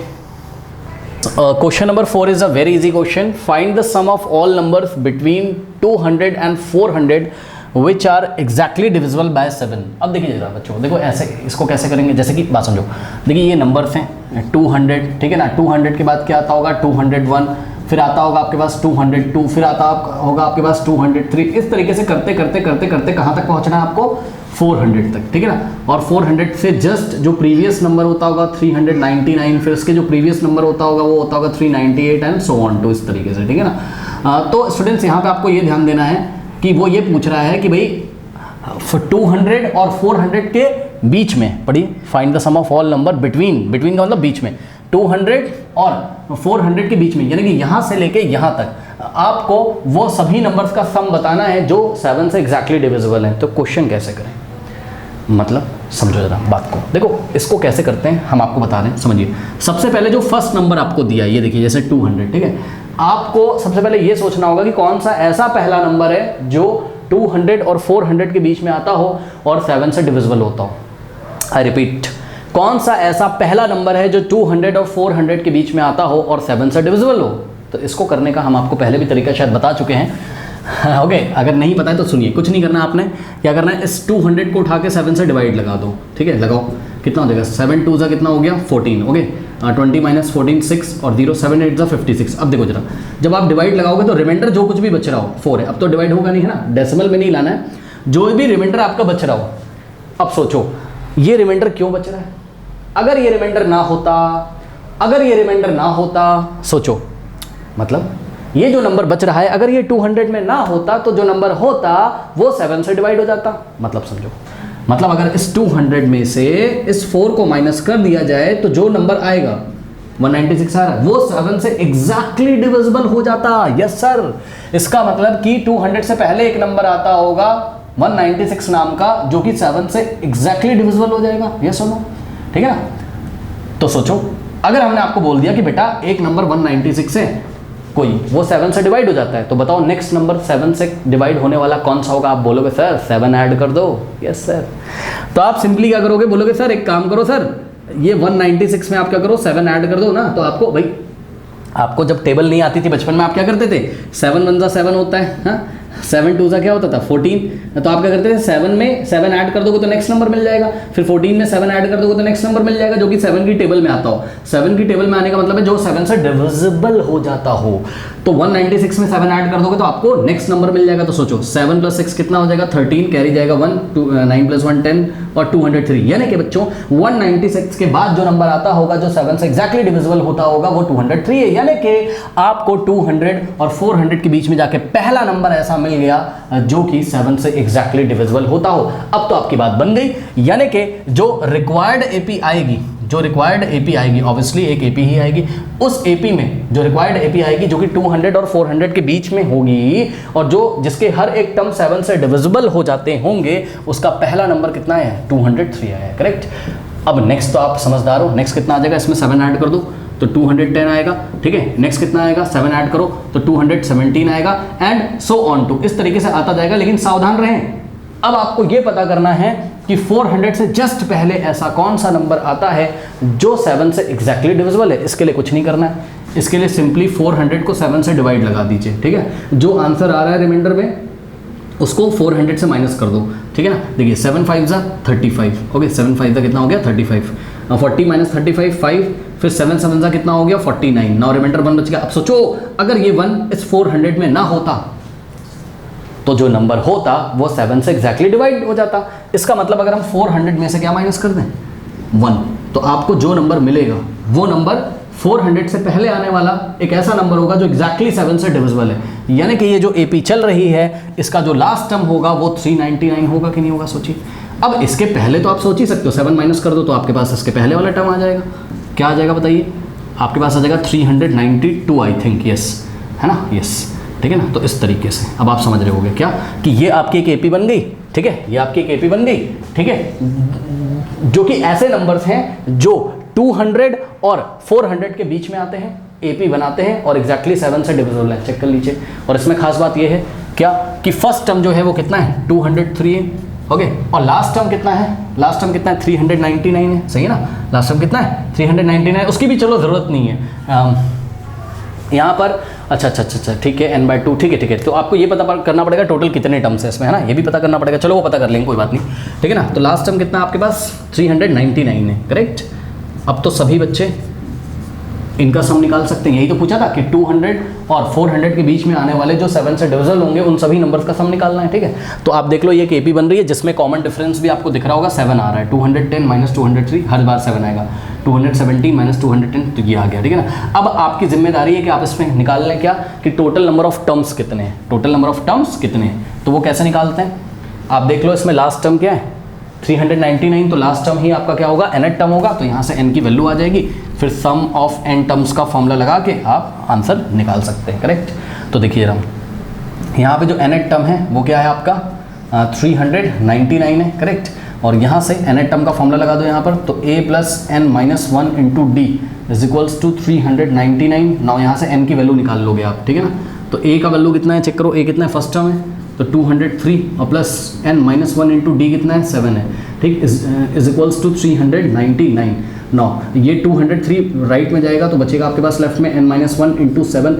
[SPEAKER 1] Question number 4 is a very easy question. Find the sum of all numbers between 200 and 400 which are exactly divisible by 7. अब देखिए जरा बच्चों, देखो ऐसे इसको कैसे करेंगे, जैसे कि बात समझो। देखिए ये नंबर्स हैं 200, ठीक है ना, 200 के बाद क्या आता होगा, 201, फिर आता होगा आपके पास 202, फिर आता होगा आपके पास 203। इस तरीके से करते करते करते करते कहाँ तक पहुँचना है आपको, 400 तक, ठीक है ना। और 400 से जस्ट जो प्रीवियस नंबर होता होगा 399, फिर उसके जो प्रीवियस नंबर होता होगा वो होता होगा 398 एंड सो ऑन टू, इस तरीके से, ठीक है ना। तो स्टूडेंट्स यहाँ पे आपको ये ध्यान देना है कि वो ये पूछ रहा है कि भाई 200 और 400 के बीच में, पढ़िए, find the sum of all number between का मतलब बीच में, 200 और 400 के बीच में, यानी कि यहाँ से लेके यहाँ तक आपको वो सभी नंबर्स का सम बताना है जो 7 से एग्जैक्टली डिविजिबल है। तो क्वेश्चन कैसे करें, मतलब समझो जरा बात को। देखो इसको कैसे करते हैं हम आपको बता रहे हैं, समझिए। सबसे पहले जो फर्स्ट नंबर आपको दिया है, ये देखिए जैसे 200, ठीक है, आपको सबसे पहले ये सोचना होगा कि कौन सा ऐसा पहला नंबर है जो 200 और 400 के बीच में आता हो और 7 से डिविजिबल होता हो। आई रिपीट, कौन सा ऐसा पहला नंबर है जो 200 और 400 के बीच में आता हो और 7 से डिविजिबल हो। तो इसको करने का हम आपको पहले भी तरीका शायद बता चुके हैं। ओके, अगर नहीं पता है तो सुनिए, कुछ नहीं करना आपने, क्या करना है, इस 200 को उठा के 7 से डिवाइड लगा दो, ठीक है, लगाओ, कितना हो जाएगा, 7 2 कितना हो गया, 14। ओके, 20 माइनस 14 6 और 0 7 8 56। अब देखो जरा, जब आप डिवाइड लगाओगे तो रिमाइंडर जो कुछ भी बच रहा हो 4 है, अब तो डिवाइड होगा नहीं है ना, डेसिमल में नहीं लाना है, जो भी रिमाइंडर आपका बच रहा हो। अब सोचो ये रिमाइंडर क्यों बच रहा है, अगर ये रिमाइंडर ना होता, सोचो, मतलब ये जो नंबर बच रहा है अगर ये 200 में ना होता तो जो नंबर होता वो 7 से डिवाइड हो जाता। मतलब समझो, मतलब अगर इस 200 में से इस 4 को माइनस कर दिया जाए तो जो नंबर आएगा 196 आ रहा है, वो 7 से एग्जैक्टली डिविजिबल हो जाता। यस सर, इसका मतलब कि 200 से पहले एक नंबर आता होगा 196 नाम का, जो कि 7 से एग्जैक्टली डिविजिबल हो जाएगा। यस और नो, ठीक है ना। तो सोचो, अगर हमने आपको बोल दिया कि बेटा एक नंबर 196 है कोई, वो 7 से डिवाइड हो जाता है, तो बताओ नेक्स्ट नंबर 7 से डिवाइड होने वाला कौन सा होगा? आप बोलोगे सर 7 ऐड कर दो। Yes sir. तो आप सिंपली क्या करोगे, बोलोगे सर एक काम करो सर, ये 196 में आप क्या करो 7 ऐड कर दो ना। तो आपको भाई, आपको जब टेबल नहीं आती थी बचपन में, आप क्या करते थे, 7 1 7 होता है, हाँ 7 2 क्या होता था 14। तो आप क्या करते थे, 7 में 7 ऐड कर दोगे तो नेक्स्ट नंबर मिल जाएगा, फिर 14 में 7 ऐड कर दोगे तो नेक्स्ट नंबर मिल जाएगा, जो कि 7 की टेबल में आता हो। 7 की टेबल में आने का मतलब है जो 7 से डिविजिबल हो जाता हो। तो 196 में 7 ऐड कर दोगे तो आपको नेक्स्ट नंबर मिल जाएगा। तो सोचो 7 + 6 कितना हो जाएगा, 13, कैरी जाएगा 1, 9 + 1 10 और 203। यानी कि बच्चों 196 के बाद जो नंबर आता होगा जो 7 से एग्जैक्टली डिविजिबल होता होगा वो 203 है। यानी कि आपको 200 और 400 के बीच में जाके पहला नंबर ऐसा मिल गया जो कि 7 से एग्जैक्टली डिविजिबल होता हो। अब तो आपकी बात बन गई, यानी कि जो रिक्वायर्ड एपी आएगी, जो रिक्वायर्ड एपी आएगी, ऑब्वियसली एक एपी ही आएगी, उस एपी में जो रिक्वायर्ड एपी आएगी जो कि 200 और 400 के बीच में होगी, और जो जिसके हर एक टर्म 7 से डिविजिबल हो जाते होंगे, उसका पहला नंबर कितना है, 203 आया, करेक्ट। अब नेक्स्ट तो आप समझदार हो, नेक्स्ट कितना आ जाएगा, इसमें 7 ऐड कर दो तो 210 आएगा, ठीक है। नेक्स्ट कितना आएगा, 7 ऐड करो तो 217 आएगा, एंड सो ऑन टू, इस तरीके से आता जाएगा। लेकिन सावधान रहें, अब आपको यह पता करना है कि 400 से जस्ट पहले ऐसा कौन सा नंबर आता है जो 7 से एग्जैक्टली डिविजिबल है। इसके लिए कुछ नहीं करना है, इसके लिए सिंपली 400 को 7 से डिवाइड लगा दीजिए, ठीक है। जो आंसर आ रहा है रिमाइंडर में उसको 400 से माइनस कर दो, ठीक है ना। देखिए 7 5 ज़ा 35, ओके 7 5 ज़ा कितना हो गया 35, 40 - 35 5, फिर 7 7 ज़ा कितना हो गया 49। नाउ रिमाइंडर 1 बच गया। अब सोचो अगर ये 1 इस 400 में ना होता तो जो नंबर होता वो 7 से एग्जैक्टली डिवाइड हो जाता। इसका मतलब अगर हम 400 में से क्या माइनस कर दें 1, तो आपको जो नंबर मिलेगा वो नंबर 400 से पहले आने वाला एक ऐसा नंबर होगा जो एग्जैक्टली 7 से डिविजिबल है। यानी कि ये जो एपी चल रही है इसका जो लास्ट टर्म होगा वो 399 होगा कि नहीं होगा, सोचिए। अब इसके पहले तो आप सोच ही सकते हो, 7 माइनस कर दो तो आपके पास इसके पहले वाला टर्म आ जाएगा। क्या आ जाएगा बताइए, आपके पास आ जाएगा 392 आई थिंक, यस है ना, यस, ठीक है ना। तो इस तरीके से अब आप समझ रहे होगे क्या कि ये आपकी एक एपी बन गई, ठीक है, ये आपकी एक एपी बन गई, ठीक है, जो कि ऐसे नंबर्स हैं जो 200 और 400 के बीच में आते हैं, एपी बनाते हैं और एग्जैक्टली 7 से डिविजिबल है, चेक कर लीजिए। और इसमें खास बात ये है क्या कि फर्स्ट टर्म जो है वो कितना है 203 है, ओके, और लास्ट टर्म कितना है, लास्ट टर्म कितना है 399 है, सही है ना। लास्ट टर्म कितना है 399, उसकी भी चलो ज़रूरत नहीं है यहाँ पर। अच्छा ठीक है, n/2, ठीक है। तो आपको ये पता करना पड़ेगा टोटल कितने टर्म्स है इसमें, है ना, ये भी पता करना पड़ेगा। चलो वो पता कर लेंगे, कोई बात नहीं, ठीक है ना। तो लास्ट टर्म कितना आपके पास 399 है, करेक्ट। अब तो सभी बच्चे इनका सम निकाल सकते हैं, यही तो पूछा था कि 200 और 400 के बीच में आने वाले जो 7 से डिविजिबल होंगे उन सभी नंबर्स का सम निकालना है, ठीक है। तो आप देख लो ये एपी बन रही है जिसमें कॉमन डिफरेंस भी आपको दिख रहा होगा, 7 आ रहा है, 210 - 203 हर बार 7 आएगा, 217 - 210 तो ये आ गया, ठीक है ना। अब आपकी जिम्मेदारी है कि आप इसमें निकाल लें क्या कि टोटल नंबर ऑफ टर्म्स कितने हैं, टोटल नंबर ऑफ टर्म्स कितने हैं। तो वो कैसे निकालते हैं, आप देख लो इसमें लास्ट टर्म क्या है 399, तो लास्ट टर्म ही आपका क्या होगा nth टर्म होगा, तो यहाँ से n की वैल्यू आ जाएगी, फिर सम ऑफ n टर्म्स का फॉर्मूला लगा के आप आंसर निकाल सकते हैं, करेक्ट। तो देखिए हम यहाँ पे जो nth टर्म है वो क्या है आपका 399 है, करेक्ट। और यहाँ से nth टर्म का फॉर्मूला लगा दो यहाँ पर, तो a + n - 1 × d = 399। नाउ यहाँ से n की वैल्यू निकाल लोगे आप, ठीक है ना। तो a का वैल्यू कितना है चेक करो, a कितना है फर्स्ट टर्म है तो 203 और प्लस n - 1 × d कितना है 7 है, ठीक, = 399। नौ ये 203 राइट में जाएगा तो बचेगा आपके पास लेफ्ट में n - 1 × 7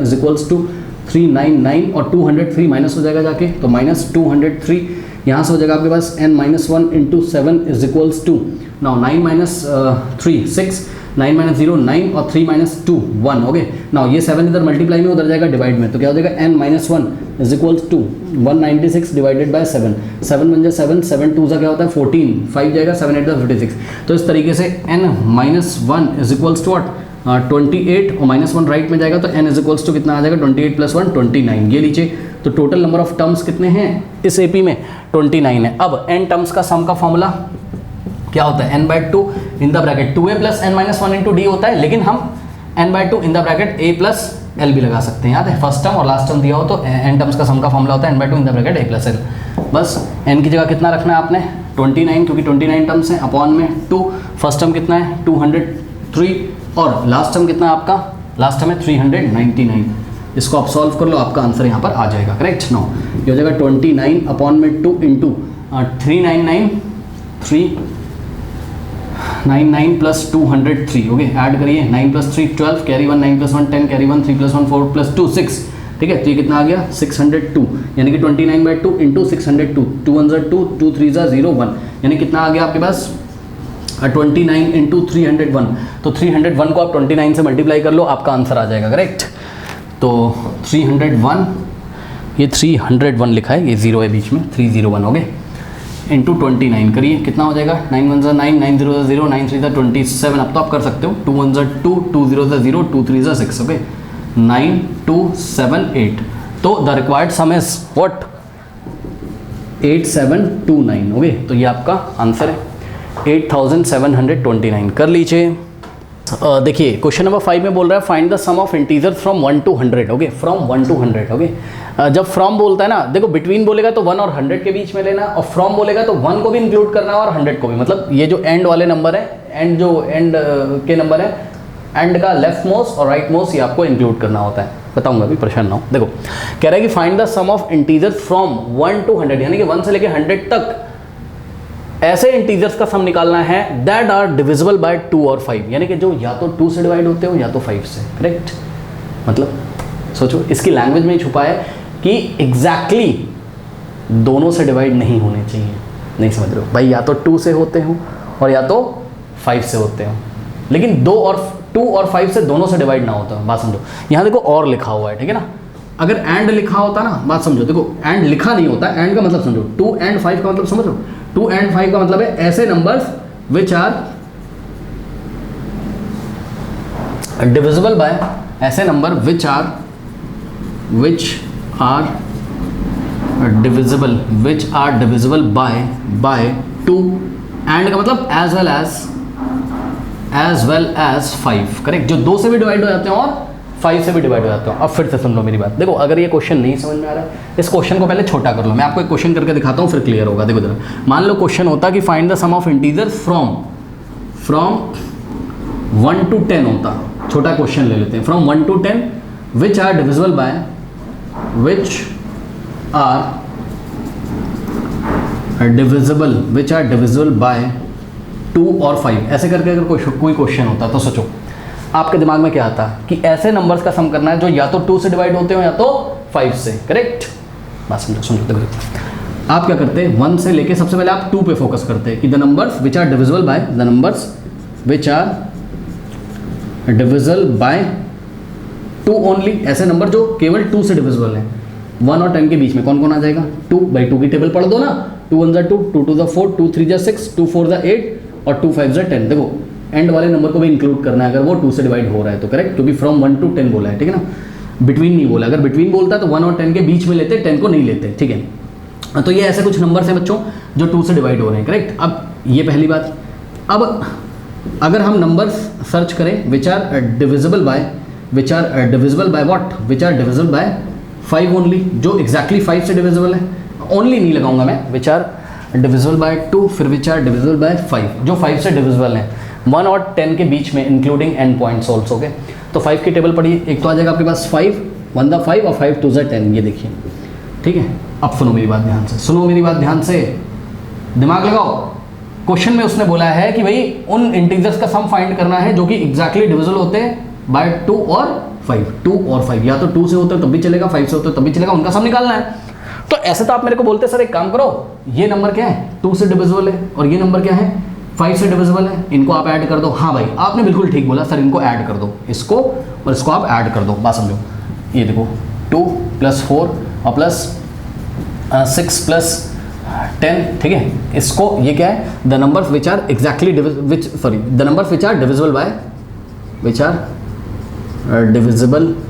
[SPEAKER 1] = 399 और 203 माइनस हो जाएगा जाके, तो -203 यहाँ से हो जाएगा आपके पास n - 1 × 7 = नाउ 9 - 3 6, 9 - 0 9 और 3 - 2 1, ओके। नाउ ये 7 इधर मल्टीप्लाई में उधर जाएगा डिवाइड में, तो क्या हो जाएगा n - 1 = 196 डिवाइडेड बाय 7, 7 बन जाए 7, 7 2 क्या होता है 14, 5 जाएगा 7 8 56। तो इस तरीके से n - 1 = 28 और -1 राइट में जाएगा तो n = कितना आ जाएगा 28 + 1 29। ये लीजिए, तो टोटल नंबर ऑफ टर्म्स कितने हैं इस एपी में 29 है। अब n टर्म्स का सम का फॉर्मूला क्या होता है n/2 in the bracket 2a + n - 1 × d होता है, लेकिन हम n/2 in the bracket a plus l भी लगा सकते हैं, याद है फर्स्ट टर्म और लास्ट टर्म दिया हो तो n टर्म्स का सम का फॉर्मूला होता है n/2 in the bracket a plus l। बस n की जगह कितना रखना है आपने 29, क्योंकि 29 टर्म्स हैं, अपॉन में 2, फर्स्ट टर्म कितना है 203 और लास्ट टर्म कितना है आपका, लास्ट टर्म है 399। इसको आप सॉल्व कर लो, आपका आंसर यहाँ पर आ जाएगा। करेक्ट। नो ये हो जाएगा 29 अपॉन में 2 इंटू 399 प्लस 203। ओके ऐड करिए, 9 plus 3 12, carry 1 9 plus 1 10, carry 1 3 plus 1 4 plus 2 6। ठीक है, तो ये कितना आ गया 602, यानी कि 29/2 इंटू 602, 2 1 2, 2 3 0 1, यानी कितना आ गया आपके पास 29 इंटू 301। तो 301 को आप 29 से मल्टीप्लाई कर लो, आपका आंसर आ जाएगा। करेक्ट। तो 301, ये 301 लिखा है, ये 0 है बीच में, 301 हो गए इंटू 29 करिए, कितना हो जाएगा 9 1 9, 9 0 0, 9 3 27। अब तो आप कर सकते हो, 2 1 2, 2 0 0, 2 3 6। ओके 9278। तो the required some is what 8729। Okay तो ये आपका आंसर है 8729। कर लीजिए। देखिए क्वेश्चन नंबर 5 में बोल रहा है find the sum of integer from 1 to 100। Okay from 1 to 100। Okay जब फ्रॉम बोलता है ना, देखो बिटवीन बोलेगा तो 1 और 100 के बीच में लेना, और फ्रॉम बोलेगा तो 1 को भी इंक्लूड करना और 100 को भी। मतलब ये जो एंड वाले नंबर है, एंड जो एंड के नंबर है, एंड का लेफ्ट मोस्ट और राइट मोस्ट ये आपको इंक्लूड करना होता है। बताऊंगा अभी, परेशान ना हो। देखो कह रहा है कि find the sum of integer from 1 to 100, यानी कि 1 से लेके 100 तक ऐसे इंटीजर्स का सम निकालना है दैट आर डिविजिबल बाय 2 और 5, यानी कि जो या तो 2 से डिवाइड होते हो या तो 5 से। करेक्ट। मतलब सोचो, इसकी लैंग्वेज में ही छुपा है कि एग्जैक्टली दोनों से डिवाइड नहीं होने चाहिए। नहीं समझ रहे हो भाई, या तो 2 से होते हो और या तो 5 से होते हो, लेकिन 2 और 5 से दोनों से डिवाइड ना होता। बात समझो, यहाँ देखो और लिखा हुआ है, ठीक है ना। अगर एंड लिखा होता ना, बात समझो, देखो एंड लिखा नहीं होता, एंड का मतलब समझो, 2 and 5 का मतलब समझ लो। 2 and 5 का मतलब है ऐसे numbers which are divisible by, ऐसे number which are divisible by 2, and का मतलब एज वेल एज 5। करेक्ट। जो 2 से भी डिवाइड हो जाते हैं और 5 से भी डिवाइड हो जाते हैं। अब फिर से सुन लो मेरी बात। देखो अगर ये क्वेश्चन नहीं समझ में आ रहा है, इस क्वेश्चन को पहले छोटा कर लो। मैं आपको एक क्वेश्चन करके दिखाता हूँ, फिर क्लियर होगा। देखो जरा, मान लो क्वेश्चन होता कि find the sum of integer from 1 to 10 होता। छोटा क्वेश्चन ले लेते हैं, from 1 to 10 which are divisible by 2 और 5। ऐसे करके अगर कोई क्वेश्चन होता तो सोचो आपके दिमाग में क्या आता कि ऐसे नंबर्स का सम करना है जो या तो 2 से डिवाइड होते हो या तो 5 से। करेक्ट। बात समझो। देखो आप क्या करते हैं, 1 से लेके सबसे पहले आप 2 पे फोकस करते हैं कि the numbers which are divisible by 2 only. ऐसे नंबर जो केवल 2 से डिविजिबल है। 1 और 10 के बीच में कौन कौन आ जाएगा, 2/2 की टेबल पढ़ दो ना। 2 1 2, 2 2 4, 2 3 6, 2 4 8 और 2 5 10। देखो एंड वाले नंबर को भी इंक्लूड करना है अगर वो 2 से डिवाइड हो रहा है तो। करेक्ट, क्योंकि फ्रॉम 1 to 10 बोला है, ठीक है ना, बिटवीन नहीं बोला। अगर बिटवीन बोलता तो 1 और 10 के बीच में लेते, 10 को नहीं लेते। ठीक है, तो ये ऐसे कुछ नंबर्स हैं बच्चों जो 2 से डिवाइड हो रहे हैं। करेक्ट। अब ये पहली बात। अब अगर हम नंबर्स सर्च करें which are divisible by 5 only, जो एग्जैक्टली 5 से डिविजिबल है, ओनली नहीं लगाऊंगा मैं, विच आर डिविजिबल बाय 2, फिर विच आर डिविजिबल बाय 5, जो 5 से डिविजिबल है 1 और 10 के बीच में, including and points also. Okay, तो 5 की टेबल पढ़िए। एक तो आ जाएगा आपके पास 5 1 द 5 और 5 2 द 10। ये देखिए, ठीक है। अब सुनो मेरी बात ध्यान से, दिमाग लगाओ। क्वेश्चन में उसने बोला है कि भाई उन इंटीजर्स का सम फाइंड करना है जो कि एग्जैक्टली डिविजिबल होते हैं बाय 2 और 5। 2 और 5 या तो 2 से होते हैं तब भी चलेगा, 5 से होते हैं तब भी चलेगा, उनका सम निकालना है। तो ऐसे तो आप मेरे को बोलते सर एक काम करो, ये नंबर क्या है 2 से डिविजिबल है और ये नंबर क्या है 5 से डिविजिबल है, इनको आप ऐड कर दो। हाँ भाई आपने बिल्कुल ठीक बोला सर, इनको ऐड कर दो, इसको और इसको आप ऐड कर दो। बात समझो, ये देखो 2 + 4 और प्लस 6 + 10, ठीक है। इसको ये क्या है, the numbers which are divisible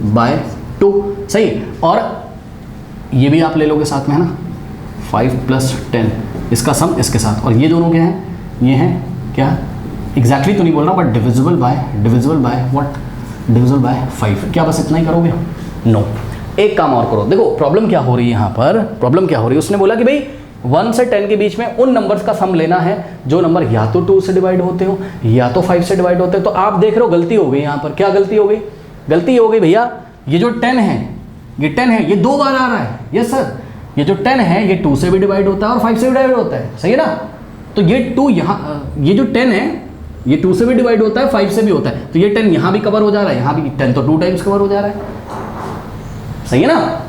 [SPEAKER 1] by 2। सही। और ये भी आप ले लोगे साथ में, है ना, 5 + 10, इसका सम इसके साथ, और ये दोनों क्या हैं, ये हैं क्या, एग्जैक्टली तो नहीं बोल रहा but divisible by what divisible by 5। क्या बस इतना ही करोगे? नो, एक काम और करो। देखो प्रॉब्लम क्या हो रही है यहाँ पर, प्रॉब्लम क्या हो रही है, उसने बोला कि भाई 1 से 10 के बीच में उन नंबर्स का सम लेना है जो नंबर या तो 2 से डिवाइड होते हो या तो 5 से डिवाइड होते हो। तो आप देख रहे हो गलती हो गई यहाँ पर। क्या गलती हो गई? गलती हो गई भैया, ये जो 10 है, ये 10 है, ये 2 बार आ रहा है। यस सर, ये जो 10 है ये 2 से भी डिवाइड होता है और 5 से भी डिवाइड होता है, सही है ना? तो ये 2 यहाँ, ये जो 10 है ये 2 से भी डिवाइड होता है, 5 से भी होता है। तो ये 10 यहाँ भी कवर हो जा रहा है, यहाँ भी 10 तो 2 टाइम्स कवर हो जा रहा है, सही है ना?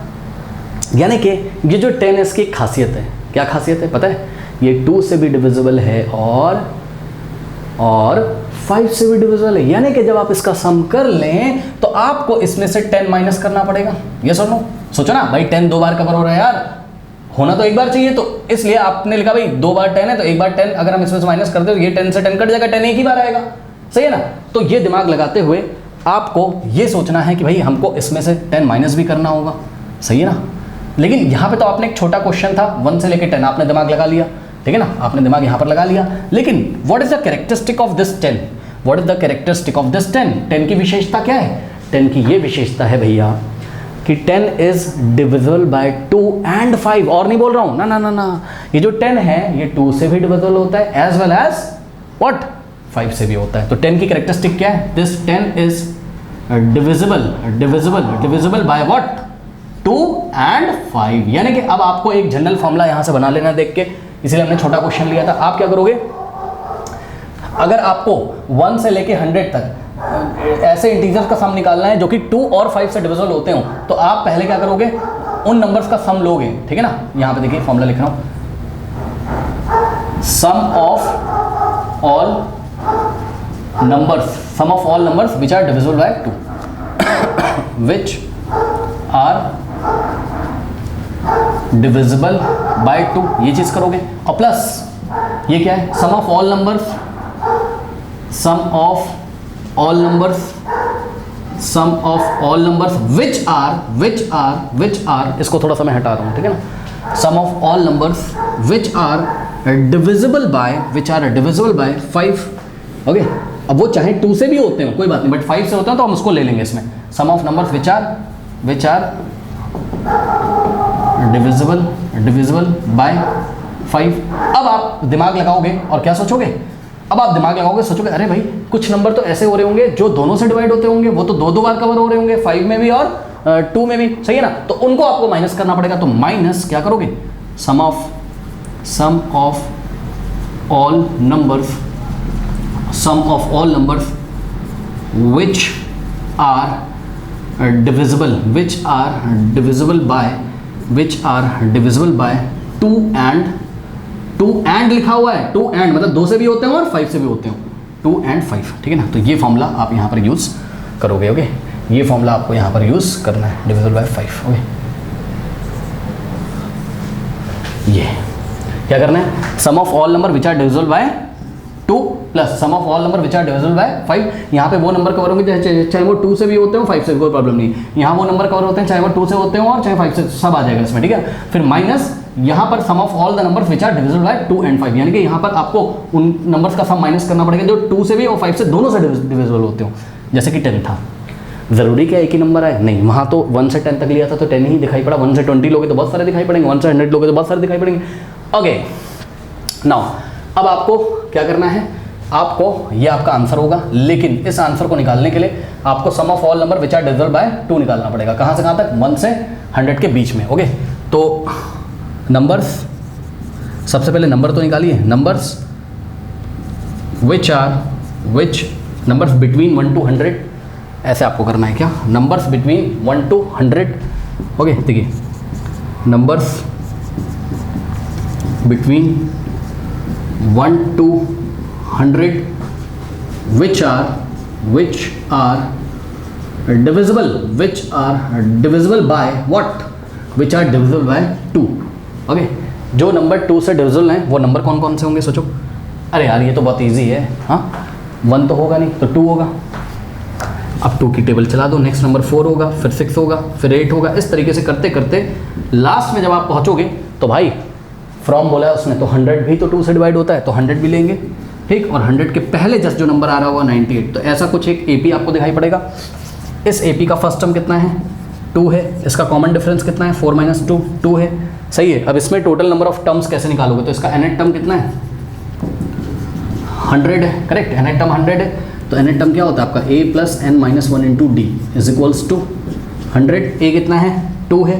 [SPEAKER 1] यानी कि ये जो 10 है इसकी खासियत है। क्या खासियत है पता है? ये 2 से भी डिविजिबल है और 5 से भी डिविजिबल है। यानी कि जब आप इसका सम कर लें तो आपको इसमें से 10 माइनस करना पड़ेगा। ये सुनो, सोचो ना भाई 10 2 बार कवर हो रहा है यार, होना तो एक बार चाहिए। तो इसलिए आपने लिखा भाई 2 बार 10 है तो एक बार 10 अगर हम इसमें से माइनस करते हो ये 10 से 10 कट जाएगा, 10 एक ही बार आएगा, सही है ना? तो ये दिमाग लगाते हुए आपको ये सोचना है कि भाई हमको इसमें से 10 माइनस भी करना होगा, सही है ना? लेकिन यहाँ पे तो आपने एक छोटा क्वेश्चन था 1 से लेके 10, आपने दिमाग लगा लिया, ठीक है ना? आपने दिमाग यहाँ पर लगा लिया। लेकिन what is the characteristic of this 10? What is the characteristic of this 10? 10 की विशेषता क्या है? 10 की ये विशेषता है भैया कि 10 इज डिविजिबल बाय 2 एंड 5। और नहीं बोल रहा हूँ, ना ना ना ना, ये जो 10 है ये 2 से भी डिविजिबल होता है एज वेल एज व्हाट 5 से भी होता है। तो 10 की कैरेक्टरिस्टिक क्या है? This 10 is divisible by what 2 and 5। यानी कि अब आपको एक जनरल फॉर्मूला यहां से बना लेना देख के, इसलिए हमने छोटा क्वेश्चन लिया था। आप क्या करोगे, अगर आपको 1 से लेके 100 तक ऐसे इंटीजर्स का सम निकालना है जो कि 2 और 5 से डिविजिबल होते हो, तो आप पहले क्या करोगे, उन नंबर्स का सम लोगे, ठीक है ना? यहां पे देखिए फॉर्मूला लिख रहा हूं, sum of all numbers which are divisible by 2 which are divisible by 2, ये चीज करोगे। और प्लस ये क्या है, sum of all numbers which are इसको थोड़ा सा मैं हटा रहा हूं, ठीक है ना? Sum of all numbers which are divisible by 5। Okay, अब वो चाहे 2 से भी होते हो कोई बात नहीं, बट 5 से होते हैं तो हम उसको ले लेंगे इसमें। Sum of numbers which are divisible by 5। अब आप दिमाग लगाओगे और क्या सोचोगे, अब आप दिमाग लगाओगे, सोचोगे अरे भाई कुछ नंबर तो ऐसे हो रहे होंगे जो दोनों से डिवाइड होते होंगे, वो तो 2 बार कवर हो रहे होंगे, 5 में भी और 2 में भी, सही है ना? तो उनको आपको माइनस करना पड़ेगा। तो माइनस क्या करोगे, sum of all numbers which are divisible by 2 and लिखा हुआ है, 2 एंड मतलब 2 से भी होते हैं और 5 से भी होते हैं, 2 एंड 5, ठीक है ना? तो ये फॉर्मूला आप यहाँ पर यूज करोगे। ओके, ये फॉर्मूला आपको यहाँ पर यूज करना है, डिविजिबल बाय 5। ओके, ये क्या करना है, sum of all number which are divisible by 2 plus sum of all number which are divisible by 5। यहाँ पे वो नंबर कवर होंगे चाहे वो 2 से भी होते हो 5 से भी, कोई प्रॉब्लम नहीं। यहाँ वो नंबर कवर होते हैं चाहे वो 2 से होते हो और चाहे 5 से, सब आ जाएगा इसमें, ठीक है? फिर माइनस यहाँ पर sum of all the numbers which are divisible by 2 and 5, यानी कि यहाँ पर आपको उन नंबर्स का सम माइनस करना पड़ेगा जो 2 से भी और 5 से दोनों से डिविजिबल होते हो। जैसे कि 10 था, जरूरी क्या एक ही नंबर है? नहीं, वहाँ तो 1 से 10 तक लिया था तो 10 ही दिखाई पड़ा। 1 से 20 लोगे तो बहुत सारे दिखाई पड़ेंगे, 1 से 100 लोगे तो बहुत सारे दिखाई पड़ेंगे। ओके, नाउ अब आपको क्या करना है, आपको ये आपका आंसर होगा, लेकिन इस आंसर को निकालने के लिए आपको sum of all number which are divisible by 2 निकालना पड़ेगा। कहाँ से कहाँ तक? 1 से 100 के बीच में। ओके, तो नंबर्स, सबसे पहले नंबर तो निकालिए, numbers which numbers between 1 to 100, ऐसे आपको करना है क्या, नंबर्स बिटवीन 1 to 100। ओके, देखिए numbers between 1 to 100 which are divisible by what, which are divisible by 2। Okay, जो नंबर 2 से डिविजिबल हैं वो नंबर कौन कौन से होंगे सोचो। अरे यार ये तो बहुत इजी है, हाँ 1 तो होगा नहीं तो 2 होगा। अब 2 की टेबल चला दो, नेक्स्ट नंबर 4 होगा, फिर 6 होगा, फिर 8 होगा। इस तरीके से करते करते लास्ट में जब आप पहुंचोगे तो भाई फ्रॉम बोला है उसने, तो 100 भी तो 2 से डिवाइड होता है तो 100 भी लेंगे, ठीक। और 100 के पहले जस्ट जो नंबर आ रहा होगा 98, तो ऐसा कुछ एक AP आपको दिखाई पड़ेगा। इस AP का फर्स्ट टर्म कितना है 2 है, इसका कॉमन डिफरेंस कितना है 4 - 2 2 है, सही है। अब इसमें टोटल नंबर ऑफ टर्म्स कैसे निकालोगे, तो इसका nth टर्म कितना है 100 है, करेक्ट, nth टर्म 100 है। तो nth टर्म क्या होता है आपका a + n - 1 × d = 100। a कितना है 2 है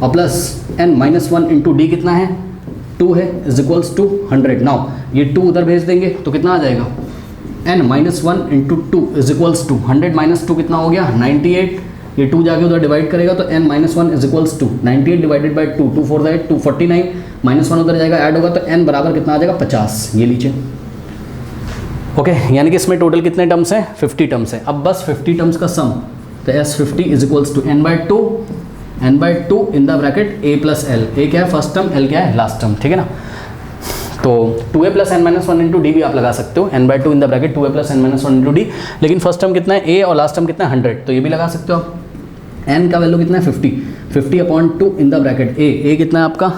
[SPEAKER 1] और प्लस n - 1 × d कितना है 2 है = 100। नाउ ये 2 उधर भेज देंगे तो कितना आ जाएगा n - 1 × 2 = 100 - 2 कितना हो गया 98। ये 2 जाके उधर डिवाइड करेगा तो n - 1 = 98 डिवाइडेड बाई 2, 2 4 8 249 -1 उधर जाएगा ऐड होगा तो n बराबर कितना आ जाएगा 50। ये लीजिए ओके, यानी कि इसमें टोटल कितने टर्म्स हैं 50 टर्म्स हैं। अब बस 50 टर्म्स का सम, तो S50 = n/2 in the bracket a + l। a क्या है फर्स्ट टर्म, l क्या है लास्ट टर्म, ठीक है ना। तो 2a + n - 1 × d भी आप लगा सकते हो, n/2 in the bracket 2a + n - 1 × d, लेकिन फर्स्ट टर्म कितना है a और लास्ट टर्म कितना है 100, तो ये भी लगा सकते हो आप। n का वैल्यू कितना है 50/2 इन द ब्रैकेट a कितना है आपका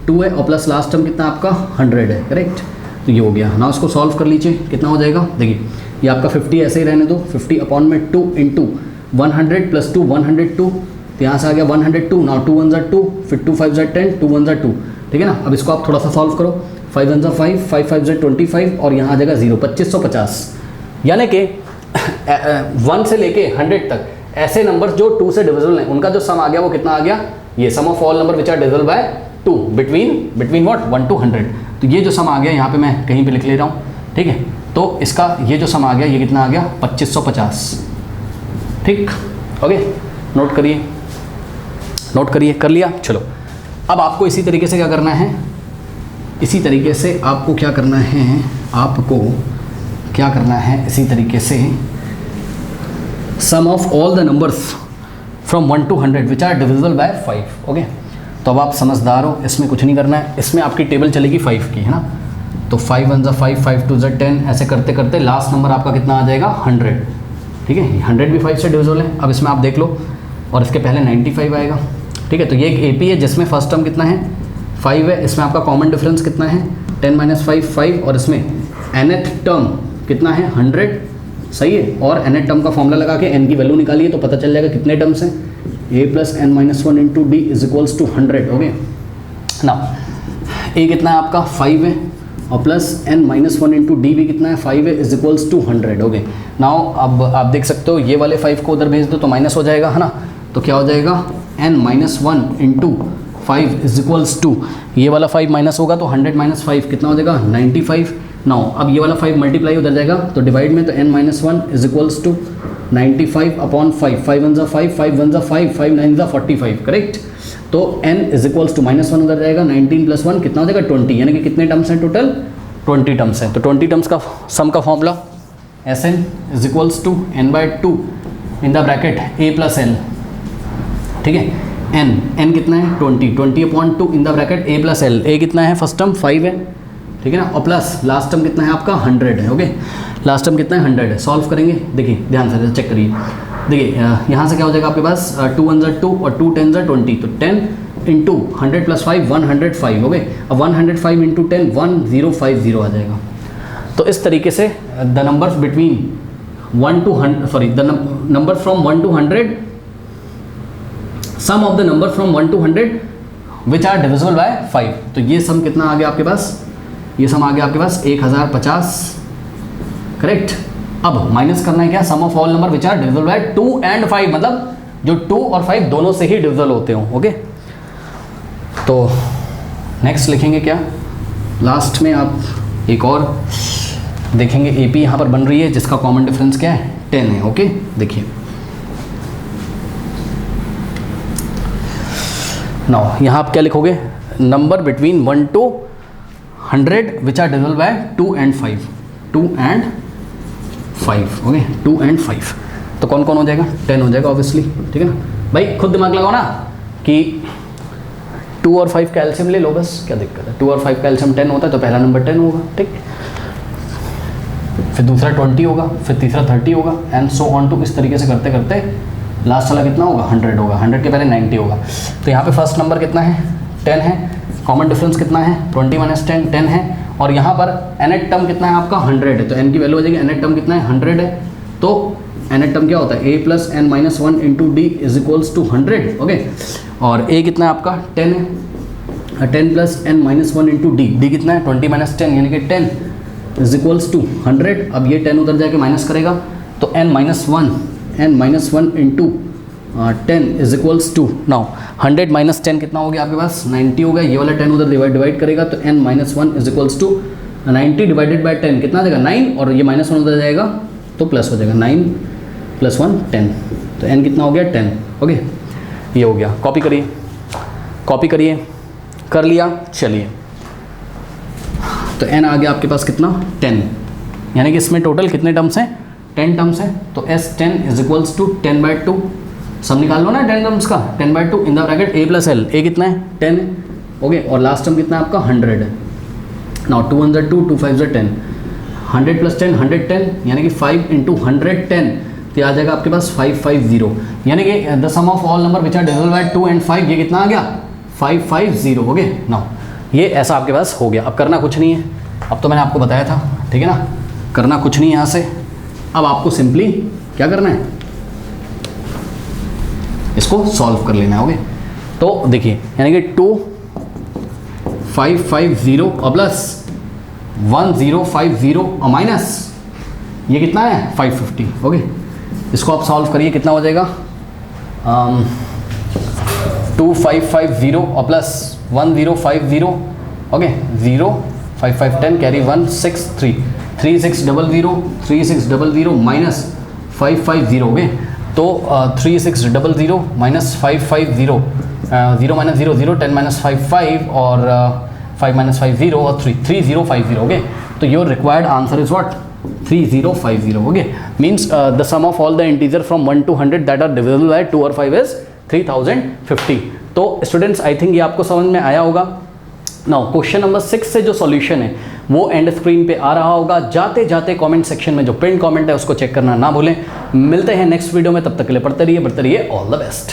[SPEAKER 1] 2 है और प्लस लास्ट टर्म कितना आपका 100 है, करेक्ट। तो ये हो गया ना, उसको सॉल्व कर लीजिए कितना हो जाएगा। देखिए ये आपका 50 ऐसे ही रहने दो, 50/2 × 100 + 2 102, तो यहाँ से आ गया 102। नाउ 2 1 2, फिर 2 5 10, 2 1 2, ठीक है ना। अब इसको आप थोड़ा सा सॉल्व करो, 5 1 5, 5 5 25 और यहाँ आ जाएगा 0, 2550। यानी कि 1 से लेके 100 तक ऐसे नंबर्स जो 2 से डिविजिबल हैं उनका जो सम आ गया वो कितना आ गया, ये sum of all number which are divisible by 2 between what 1 to 100। तो ये जो सम आ गया यहाँ पे मैं कहीं पे लिख ले रहा हूँ, ठीक है। तो इसका ये जो सम आ गया ये कितना आ गया 2550, ठीक, ओके। नोट करिए, कर लिया। चलो अब आपको इसी तरीके से क्या करना है, इसी तरीके से आपको क्या करना है इसी तरीके से sum of all the numbers from 1 to 100 which are divisible by 5, okay. तो अब आप समझदार हो, इसमें कुछ नहीं करना है, इसमें आपकी टेबल चलेगी 5 की, है ना। तो 5 1 5, 5 2 10, ऐसे करते करते लास्ट नंबर आपका कितना आ जाएगा 100, ठीक है। 100 भी 5 से डिविजिबल है। अब इसमें आप देख लो, और इसके पहले 95 आएगा, ठीक है। तो ये एक AP है जिसमें फर्स्ट टर्म कितना है 5 है, इसमें आपका कॉमन डिफरेंस कितना है 10 - 5 5, और इसमें nth टर्म कितना है 100, सही है। और nth टर्म का फॉर्मूला लगा के n की वैल्यू निकालिए तो पता चल जाएगा कितने टर्म्स हैं, a + n - 1 × d = 100, ओके ना। a कितना है आपका 5 है और प्लस n - 1 × d भी कितना है 5 है = 100, ओके। नाउ अब आप देख सकते हो ये वाले 5 को उधर भेज दो तो माइनस हो जाएगा, है ना। तो क्या हो जाएगा n - 1 × 5 = ये वाला 5 माइनस होगा तो 100 - 5 कितना हो जाएगा 95। नाउ अब ये वाला 5 मल्टीप्लाई उधर जाएगा तो डिवाइड में, तो n - 1 = 95/5, 5 1 5, 5 1 5, 5 9 45, करेक्ट। तो n = -1 उधर जाएगा, 19 + 1 कितना हो जाएगा 20, यानी कि कितने टर्म्स हैं टोटल 20 टर्म्स हैं। तो 20 टर्म्स का सम का formula Sn = n/2 in the bracket a + l, ठीक है। n कितना है 20/2 इन the bracket a + l। a कितना है फर्स्ट टर्म 5 है, ठीक है ना, और प्लस लास्ट टर्म कितना है आपका 100 है, ओके। लास्ट टर्म कितना है 100 है। सॉल्व करेंगे, देखिए ध्यान से चेक करिए, देखिए यहाँ से क्या हो जाएगा आपके पास 2 1 2 और 2 10 20, तो 10 × 100 + 5 105, ओके। अब 105 × 10 1050 आ जाएगा। तो इस तरीके से the numbers between 1 to 100, sorry the number from 1 to 100, sum of the number from 1 to 100 which are divisible by 5। तो ये सम कितना आ गया आपके पास, ये सम आ गया आपके पास 1050, करेक्ट। अब माइनस करना है क्या, sum of all number which are divisible by 2 and 5, मतलब जो 2 और 5 दोनों से ही डिविजिबल होते हो, ओके। तो नेक्स्ट लिखेंगे क्या, लास्ट में आप एक और देखेंगे AP यहाँ पर बन रही है जिसका कॉमन डिफरेंस क्या है 10 है, ओके। देखिए नाउ यहाँ आप क्या लिखोगे, number between 1 to 100 which are divisible by 2 and 5, 2 and 5, okay, 2 and 5। तो कौन कौन हो जाएगा 10 हो जाएगा ऑब्वियसली, ठीक है ना। भाई खुद दिमाग लगाओ ना कि 2 और 5 का एलसीएम ले लो, बस क्या दिक्कत है। 2 और 5 का एलसीएम 10 होता है तो पहला नंबर 10 होगा, ठीक, फिर दूसरा 20 होगा, फिर तीसरा 30 होगा, एंड सो ऑन टू। इस तरीके से करते करते लास्ट वाला कितना होगा 100 होगा, 100 के पहले 90 होगा। तो यहाँ पे फर्स्ट नंबर कितना है 10 है, कॉमन डिफरेंस कितना है 20 - 10 10 है, और यहाँ पर nth टर्म कितना है आपका 100 है, तो n की वैल्यू हो जाएगी nth टर्म कितना है 100 है। तो nth टर्म क्या होता है, a plus n minus one into D is equals to 100, okay. और a कितना है आपका 10 है, 10 plus n minus one into D कितना है 20 माइनस 10 यानी कि 10 इज इक्वल्स टू 100। अब ये 10 उधर जाके माइनस करेगा तो n minus one into 10 is equals to, now 100 minus 10 कितना हो गया आपके पास 90 हो गया। ये वाला 10 उधर डिवाइड करेगा तो n minus one is equals to 90 divided by 10 कितना आ जाएगा 9, और ये माइनस वन उधर जाएगा तो प्लस हो जाएगा 9 प्लस 1 10, तो n कितना हो गया 10, ओके। ये हो गया, कॉपी करिए, कर लिया, चलिए। तो n आ गया आपके पास कितना 10, यानी कि इसमें टोटल कितने टर्म्स हैं 10 टर्म्स हैं। तो S10 इज इक्वल्स टू 10/2, सब निकाल लो ना 10 टर्म्स का, 10/2 इन the bracket a plus L, a कितना है 10, ओके। और लास्ट टर्म कितना है आपका 100 है। नाउ 2 1 2 2 5 10, 100 प्लस 10 110 यानी कि 5 इंटू 110 तो आ जाएगा आपके पास 550, यानी कि the sum of all number which are divisible by 2 and 5, ये कितना आ गया 550, ओके। नाउ ये ऐसा आपके पास हो गया। अब करना कुछ नहीं है, अब तो मैंने आपको बताया था, ठीक है ना, करना कुछ नहीं है यहाँ से। अब आपको सिंपली क्या करना है, इसको सॉल्व कर लेना है, ओके। तो देखिए यानी कि 2 550 और प्लस 1050 और माइनस ये कितना है 550, ओके। इसको आप सॉल्व करिए, कितना हो जाएगा 2550 और plus 1050, okay. 0 5 5 10 carry 1 6 3 3600 minus 550, okay. तो 3600 माइनस 550, 0 माइनस 0 0 10 माइनस 5 5 और 5 माइनस 5 0 और 3 3050, ओके। तो your required answer is what 3050, okay. Means the sum of all the integer from 1 to 100 that are divisible by 2 और 5 इज 3050। तो स्टूडेंट्स आई थिंक ये आपको समझ में आया होगा। नाउ क्वेश्चन नंबर 6 से जो सॉल्यूशन है वो एंड स्क्रीन पे आ रहा होगा, जाते जाते कमेंट सेक्शन में जो पिन कमेंट है उसको चेक करना ना भूलें। मिलते हैं नेक्स्ट वीडियो में, तब तक के लिए पढ़ते रहिए, ऑल द बेस्ट।